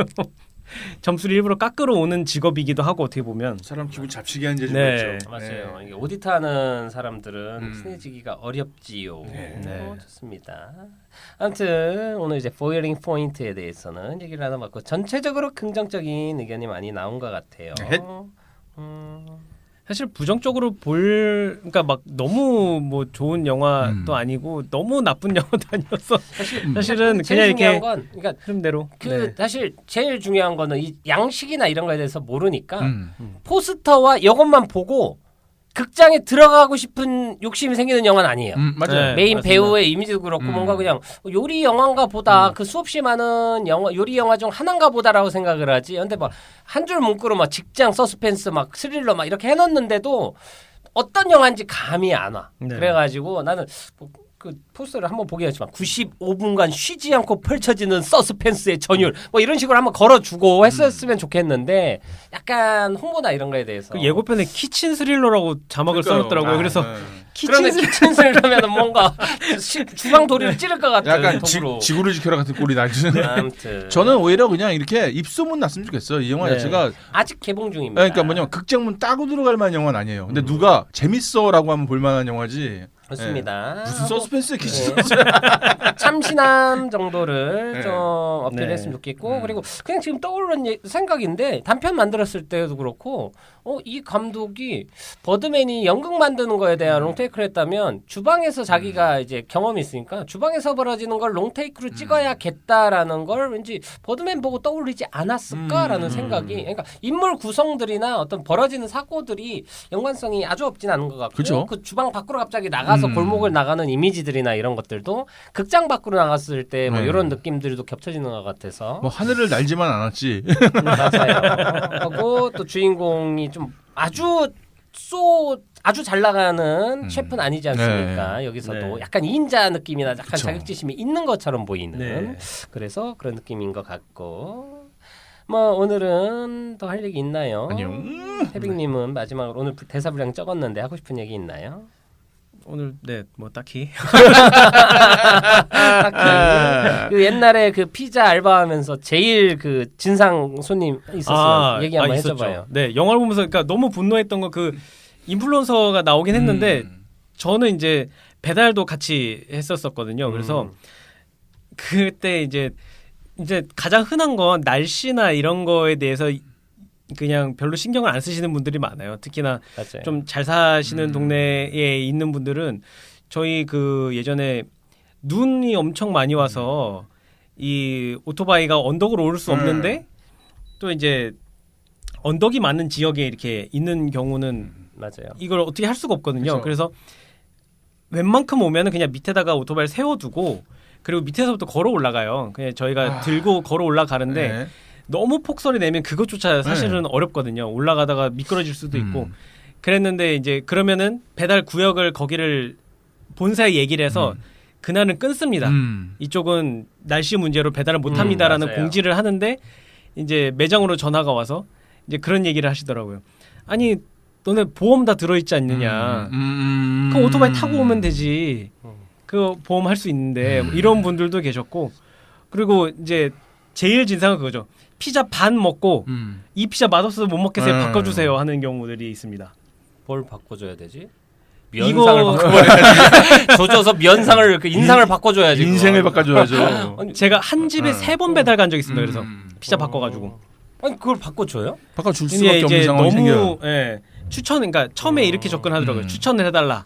Speaker 5: 점수를 일부러 깎으러 오는 직업이기도 하고 어떻게 보면
Speaker 4: 사람 기분 잡치게 하는 재주가
Speaker 5: 네.
Speaker 4: 있죠.
Speaker 3: 맞아요. 이게 오디트하는 사람들은 친해지기가 어렵지요.
Speaker 5: 네.
Speaker 3: 좋습니다. 아무튼 오늘 이제 보일링 포인트에 대해서는 얘기를 나눠봤고 전체적으로 긍정적인 의견이 많이 나온 것 같아요.
Speaker 4: 네.
Speaker 5: 사실 부정적으로 그러니까 막 너무 뭐 좋은 영화도 아니고 너무 나쁜 영화도 아니어서 사실은 그냥
Speaker 3: 제일 중요한
Speaker 5: 이렇게
Speaker 3: 건 그러니까
Speaker 5: 흐름대로
Speaker 3: 사실 제일 중요한 거는 이 양식이나 이런 거에 대해서 모르니까 포스터와 이것만 보고 극장에 들어가고 싶은 욕심이 생기는 영화는 아니에요.
Speaker 4: 맞아요.
Speaker 5: 네.
Speaker 3: 메인
Speaker 5: 맞습니다.
Speaker 3: 배우의 이미지도 그렇고 뭔가 그냥 요리 영화인가 보다 그 수없이 많은 요리 영화 중 하나인가 보다라고 생각을 하지. 근데 막 한 줄 문구로 막 직장 서스펜스 막 스릴러 막 이렇게 해놨는데도 어떤 영화인지 감이 안 와.
Speaker 5: 네.
Speaker 3: 그래가지고 나는 그 포스터를 한번 보긴 했지만 95분간 쉬지 않고 펼쳐지는 서스펜스의 전율 뭐 이런 식으로 한번 걸어주고 했었으면 좋겠는데 약간 홍보나 이런 거에 대해서
Speaker 5: 그 예고편에 키친 스릴러라고 자막을 써놨더라고요. 그래서
Speaker 3: 그러면 키친스를 하면 뭔가 주방 도리를 찌를 것 같은
Speaker 4: 약간
Speaker 3: 덕으로.
Speaker 4: 지구를 지켜라 같은 꼴이 나지.
Speaker 3: 아무튼
Speaker 4: 저는 오히려 그냥 이렇게 입소문 났으면 좋겠어요. 이 영화
Speaker 5: 네.
Speaker 4: 자체가
Speaker 3: 아직 개봉 중입니다.
Speaker 4: 그러니까 뭐냐면 극장문 따고 들어갈 만한 영화는 아니에요. 근데 누가 재밌어라고 하면 볼 만한 영화지.
Speaker 3: 그렇습니다.
Speaker 4: 무슨 서스펜스 기지.
Speaker 3: 참신함 정도를
Speaker 4: 네.
Speaker 3: 좀 어필했으면 좋겠고 그리고 그냥 지금 떠오르는 생각인데 단편 만들었을 때도 그렇고 이 감독이 버드맨이 연극 만드는 거에 대한 롱테이크를 했다면 주방에서 자기가 이제 경험이 있으니까 주방에서 벌어지는 걸 롱테이크로 찍어야겠다라는 걸 왠지 버드맨 보고 떠올리지 않았을까라는 생각이 그러니까 인물 구성들이나 어떤 벌어지는 사고들이 연관성이 아주 없진 않은 것 같고
Speaker 4: 그쵸?
Speaker 3: 그 주방 밖으로 갑자기 나가서 골목을 나가는 이미지들이나 이런 것들도 극장 밖으로 나갔을 때 뭐
Speaker 4: 네.
Speaker 3: 이런 느낌들도 겹쳐지는 것 같아서
Speaker 4: 뭐 하늘을 날지만 않았지.
Speaker 3: 맞아요. 하고 또 주인공이 좀 아주 잘 나가는 셰프는 아니지 않습니까?
Speaker 4: 네.
Speaker 3: 여기서도
Speaker 5: 네.
Speaker 3: 약간 2인자 느낌이나 약간
Speaker 4: 그쵸.
Speaker 3: 자격지심이 있는 것처럼 보이는
Speaker 5: 네.
Speaker 3: 그래서 그런 느낌인 것 같고 뭐 오늘은 더 할 얘기 있나요?
Speaker 4: 안녕.
Speaker 3: 해빅님은 마지막으로 오늘 대사 분량 적었는데 하고 싶은 얘기 있나요?
Speaker 5: 오늘 뭐 딱히
Speaker 3: 그 옛날에 그 피자 알바하면서 제일 그 진상 손님 있었어요. 얘기 한번
Speaker 5: 있었죠.
Speaker 3: 해줘봐요.
Speaker 5: 네, 영화를 보면서 그러니까 너무 분노했던 거 그 인플루언서가 나오긴 했는데 저는 이제 배달도 같이 했었었거든요. 그래서 그때 이제 가장 흔한 건 날씨나 이런 거에 대해서 그냥 별로 신경을 안 쓰시는 분들이 많아요. 특히나
Speaker 3: 맞아요.
Speaker 5: 좀 잘 사시는 동네에 있는 분들은 저희 그 예전에 눈이 엄청 많이 와서 이 오토바이가 언덕을 오를 수 없는데 또 이제 언덕이 많은 지역에 이렇게 있는 경우는
Speaker 3: 맞아요.
Speaker 5: 이걸 어떻게 할 수가 없거든요.
Speaker 4: 그쵸.
Speaker 5: 그래서 웬만큼 오면은 그냥 밑에다가 오토바이를 세워두고 그리고 밑에서부터 걸어 올라가요. 그냥 저희가 들고 걸어 올라가는데
Speaker 4: 네.
Speaker 5: 너무 폭소리 내면 그것조차 사실은 어렵거든요. 올라가다가 미끄러질 수도 있고. 그랬는데 이제 그러면은 배달 구역을 거기를 본사에 얘기를 해서 그날은 끊습니다. 이쪽은 날씨 문제로 배달을 못 합니다라는
Speaker 3: 맞아요.
Speaker 5: 공지를 하는데 이제 매장으로 전화가 와서 이제 그런 얘기를 하시더라고요. 아니 너네 보험 다 들어있지 않느냐. 그 오토바이 타고 오면 되지. 그 보험 할 수 있는데 뭐 이런 분들도 계셨고 그리고 이제 제일 진상은 그거죠. 피자 반 먹고 이 피자 맛없어서 못 먹겠어요. 바꿔주세요 하는 경우들이 있습니다.
Speaker 3: 뭘 바꿔줘야 되지?
Speaker 5: 이거-
Speaker 3: 면상을 바꿔줘야지. 조져서 면상을 그 인상을 바꿔줘야지.
Speaker 4: 인생을
Speaker 3: 그거.
Speaker 4: 바꿔줘야죠.
Speaker 5: 제가 한 집에 3번 배달 간 적 있습니다. 그래서 피자 바꿔가지고.
Speaker 3: 아니 그걸 바꿔줘요?
Speaker 4: 바꿔줄
Speaker 5: 근데
Speaker 4: 수밖에 없는
Speaker 5: 이제
Speaker 4: 상황이 생겨요.
Speaker 5: 너무 추천 그러니까 처음에 이렇게 접근하더라고요. 추천을 해달라.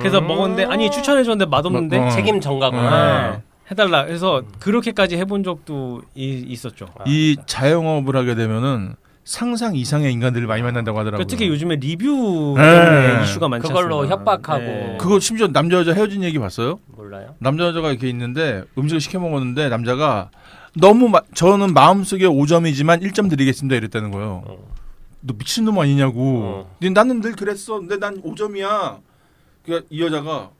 Speaker 5: 그래서 먹었는데 아니 추천해줬는데 맛없는데
Speaker 4: 어.
Speaker 3: 책임 전가구나.
Speaker 5: 네, 해달라. 그래서 그렇게까지 해본 적도 있었죠.
Speaker 4: 이 자영업을 하게 되면은 상상 이상의 인간들을 많이 만난다고 하더라고요.
Speaker 5: 그러니까 특히 요즘에 리뷰 때문에
Speaker 4: 네.
Speaker 5: 이슈가 많지
Speaker 3: 그걸로
Speaker 5: 않습니까?
Speaker 3: 협박하고.
Speaker 5: 네.
Speaker 4: 그거 심지어 남자 여자 헤어진 얘기 봤어요?
Speaker 3: 몰라요?
Speaker 4: 남자 여자가 이렇게 있는데 음식을 시켜 먹었는데 남자가 너무 저는 마음속에 5점이지만 1점 드리겠습니다 이랬다는 거예요. 너 미친놈 아니냐고. 근데 나는 늘 그랬어. 근데 난 5점이야. 그러니까 이 여자가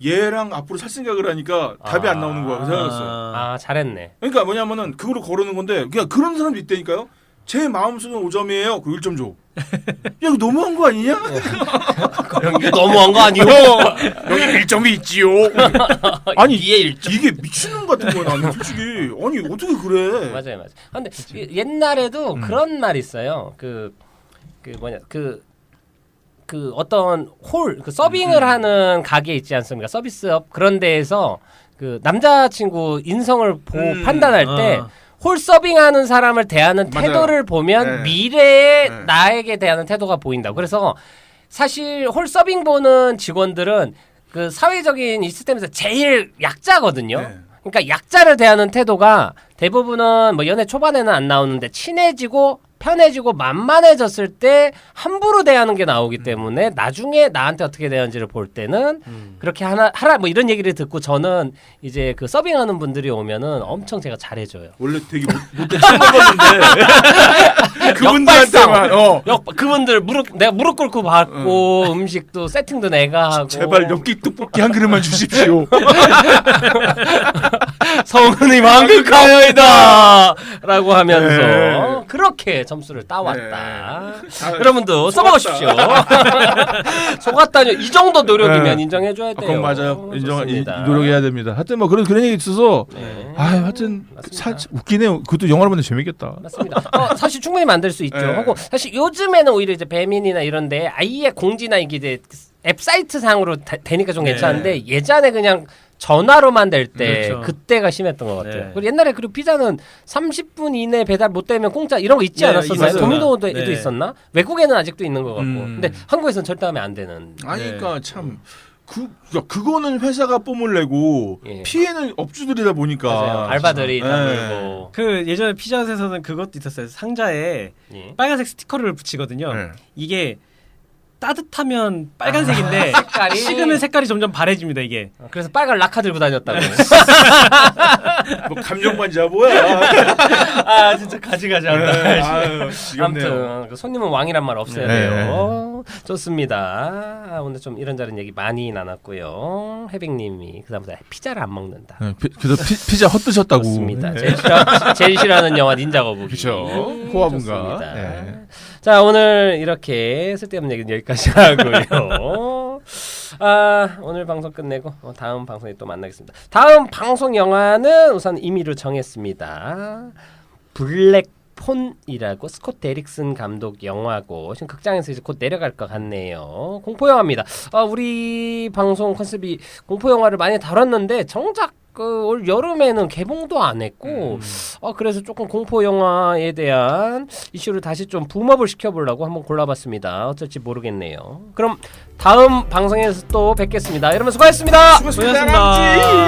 Speaker 4: 얘랑 앞으로 살 생각을 하니까 답이 안 나오는 거야. 그래서 헤어졌어요.
Speaker 3: 아 잘했네.
Speaker 4: 그러니까 뭐냐면은 그거로 거르는 건데 그냥 그런 사람도 있다니까요. 제 마음속은 5점이에요. 그 1점 줘. 야 이거 너무한 거 아니냐?
Speaker 3: 이게 너무한 거 아니오?
Speaker 4: 여기 1점이 있지요. 아니
Speaker 3: 이에 1점.
Speaker 4: 이게 미친놈 같은 거야 나는 솔직히. 아니 어떻게 그래?
Speaker 3: 맞아요. 근데 옛날에도 그런 말 있어요. 그 어떤 그 서빙을 하는 가게 있지 않습니까? 서비스업 그런 데에서 그 남자친구 인성을 판단할 때 홀 서빙하는 사람을 대하는
Speaker 4: 맞아요.
Speaker 3: 태도를 보면
Speaker 4: 네.
Speaker 3: 미래의
Speaker 4: 네.
Speaker 3: 나에게 대하는 태도가 보인다. 그래서 사실 홀 서빙 보는 직원들은 그 사회적인 이 시스템에서 제일 약자거든요.
Speaker 4: 네.
Speaker 3: 그러니까 약자를 대하는 태도가 대부분은 뭐 연애 초반에는 안 나오는데 친해지고 편해지고 만만해졌을 때 함부로 대하는 게 나오기 때문에 나중에 나한테 어떻게 대하는지를 볼 때는 그렇게 하라 뭐 이런 얘기를 듣고 저는 이제 그 서빙하는 분들이 오면은 엄청 제가 잘해줘요.
Speaker 4: 원래 되게 못돼 친구였는데 그분들한테만
Speaker 3: 그분들 내가 무릎 꿇고 받고 음식도 세팅도 내가 하고
Speaker 4: 제발 엽기 떡볶이 한 그릇만 주십시오.
Speaker 3: 성은이 망극하여이다 라고 하면서
Speaker 4: 네.
Speaker 3: 그렇게 점수를 따왔다.
Speaker 4: 네.
Speaker 3: 여러분도 써먹으십시오. 속았다뇨. 이 정도 노력이면 인정해줘야 돼요.
Speaker 4: 그건 맞아요.
Speaker 3: 좋습니다.
Speaker 4: 노력해야 됩니다. 하여튼 뭐 그런 얘기 있어서
Speaker 3: 네.
Speaker 4: 하여튼
Speaker 3: 맞습니다.
Speaker 4: 웃기네요. 그것도 영화로 보면 재밌겠다.
Speaker 3: 맞습니다. 사실 충분히 만들 수 있죠.
Speaker 4: 네.
Speaker 3: 하고 사실 요즘에는 오히려 이제 배민이나 이런데 아예 공지나 이게 이제 앱 사이트 상으로 되니까 좀 괜찮은데 예전에 그냥 전화로만 될 때
Speaker 5: 그렇죠.
Speaker 3: 그때가 심했던 것 같아요.
Speaker 5: 네.
Speaker 3: 그리고 옛날에 그리고 피자는 30분 이내 배달 못 되면 공짜 이런 거 있지
Speaker 5: 네,
Speaker 3: 않았었나요?
Speaker 5: 있었어요.
Speaker 3: 도미노도
Speaker 5: 네.
Speaker 3: 있었나? 외국에는 아직도 있는 것 같고.
Speaker 4: 음.
Speaker 3: 근데 한국에서는 절대 하면 안 되는.
Speaker 4: 아니 그러니까 참 그거는 회사가 뽐을 내고
Speaker 3: 예.
Speaker 4: 피해는 업주들이다 보니까
Speaker 3: 맞아요. 알바들이 다
Speaker 4: 네.
Speaker 3: 물고.
Speaker 5: 그 예전에 피자헛에서는 그것도 있었어요. 상자에
Speaker 3: 예.
Speaker 5: 빨간색 스티커를 붙이거든요.
Speaker 4: 네.
Speaker 5: 이게 따뜻하면 빨간색인데
Speaker 3: 색깔이
Speaker 5: 식으면 색깔이 점점 바래집니다. 이게.
Speaker 3: 그래서 빨간 라카 들고 다녔다고.
Speaker 4: 뭐 감정반지야 뭐야?
Speaker 5: 아 진짜 가지가지한다.
Speaker 4: 아유, 지겹네요.
Speaker 3: 아무튼 그 손님은 왕이란 말 없어야
Speaker 4: 네.
Speaker 3: 돼요. 좋습니다. 오늘 좀 이런저런 얘기 많이 나눴고요. 해백님이 그다음부터 피자를 안 먹는다.
Speaker 4: 네, 그래서 피자 헛드셨다고.
Speaker 3: 좋습니다.
Speaker 4: 네.
Speaker 3: 제일 싫어하는 영화 닌자 거북이.
Speaker 4: 그쵸. 호화문가.
Speaker 3: 좋습니다.
Speaker 4: 네.
Speaker 3: 자, 오늘 이렇게 쓸데없는 얘기는 여기까지 하고요. 오늘 방송 끝내고 다음 방송에 또 만나겠습니다. 다음 방송 영화는 우선 임의로 정했습니다. 블랙폰이라고 스콧 데릭슨 감독 영화고 지금 극장에서 이제 곧 내려갈 것 같네요. 공포 영화입니다. 우리 방송 컨셉이 공포 영화를 많이 다뤘는데 정작 올 여름에는 개봉도 안 했고 그래서 조금 공포 영화에 대한 이슈를 다시 좀 붐업을 시켜보려고 한번 골라봤습니다. 어쩔지 모르겠네요. 그럼 다음 방송에서 또 뵙겠습니다. 여러분 수고하셨습니다.
Speaker 4: 수고하셨습니다.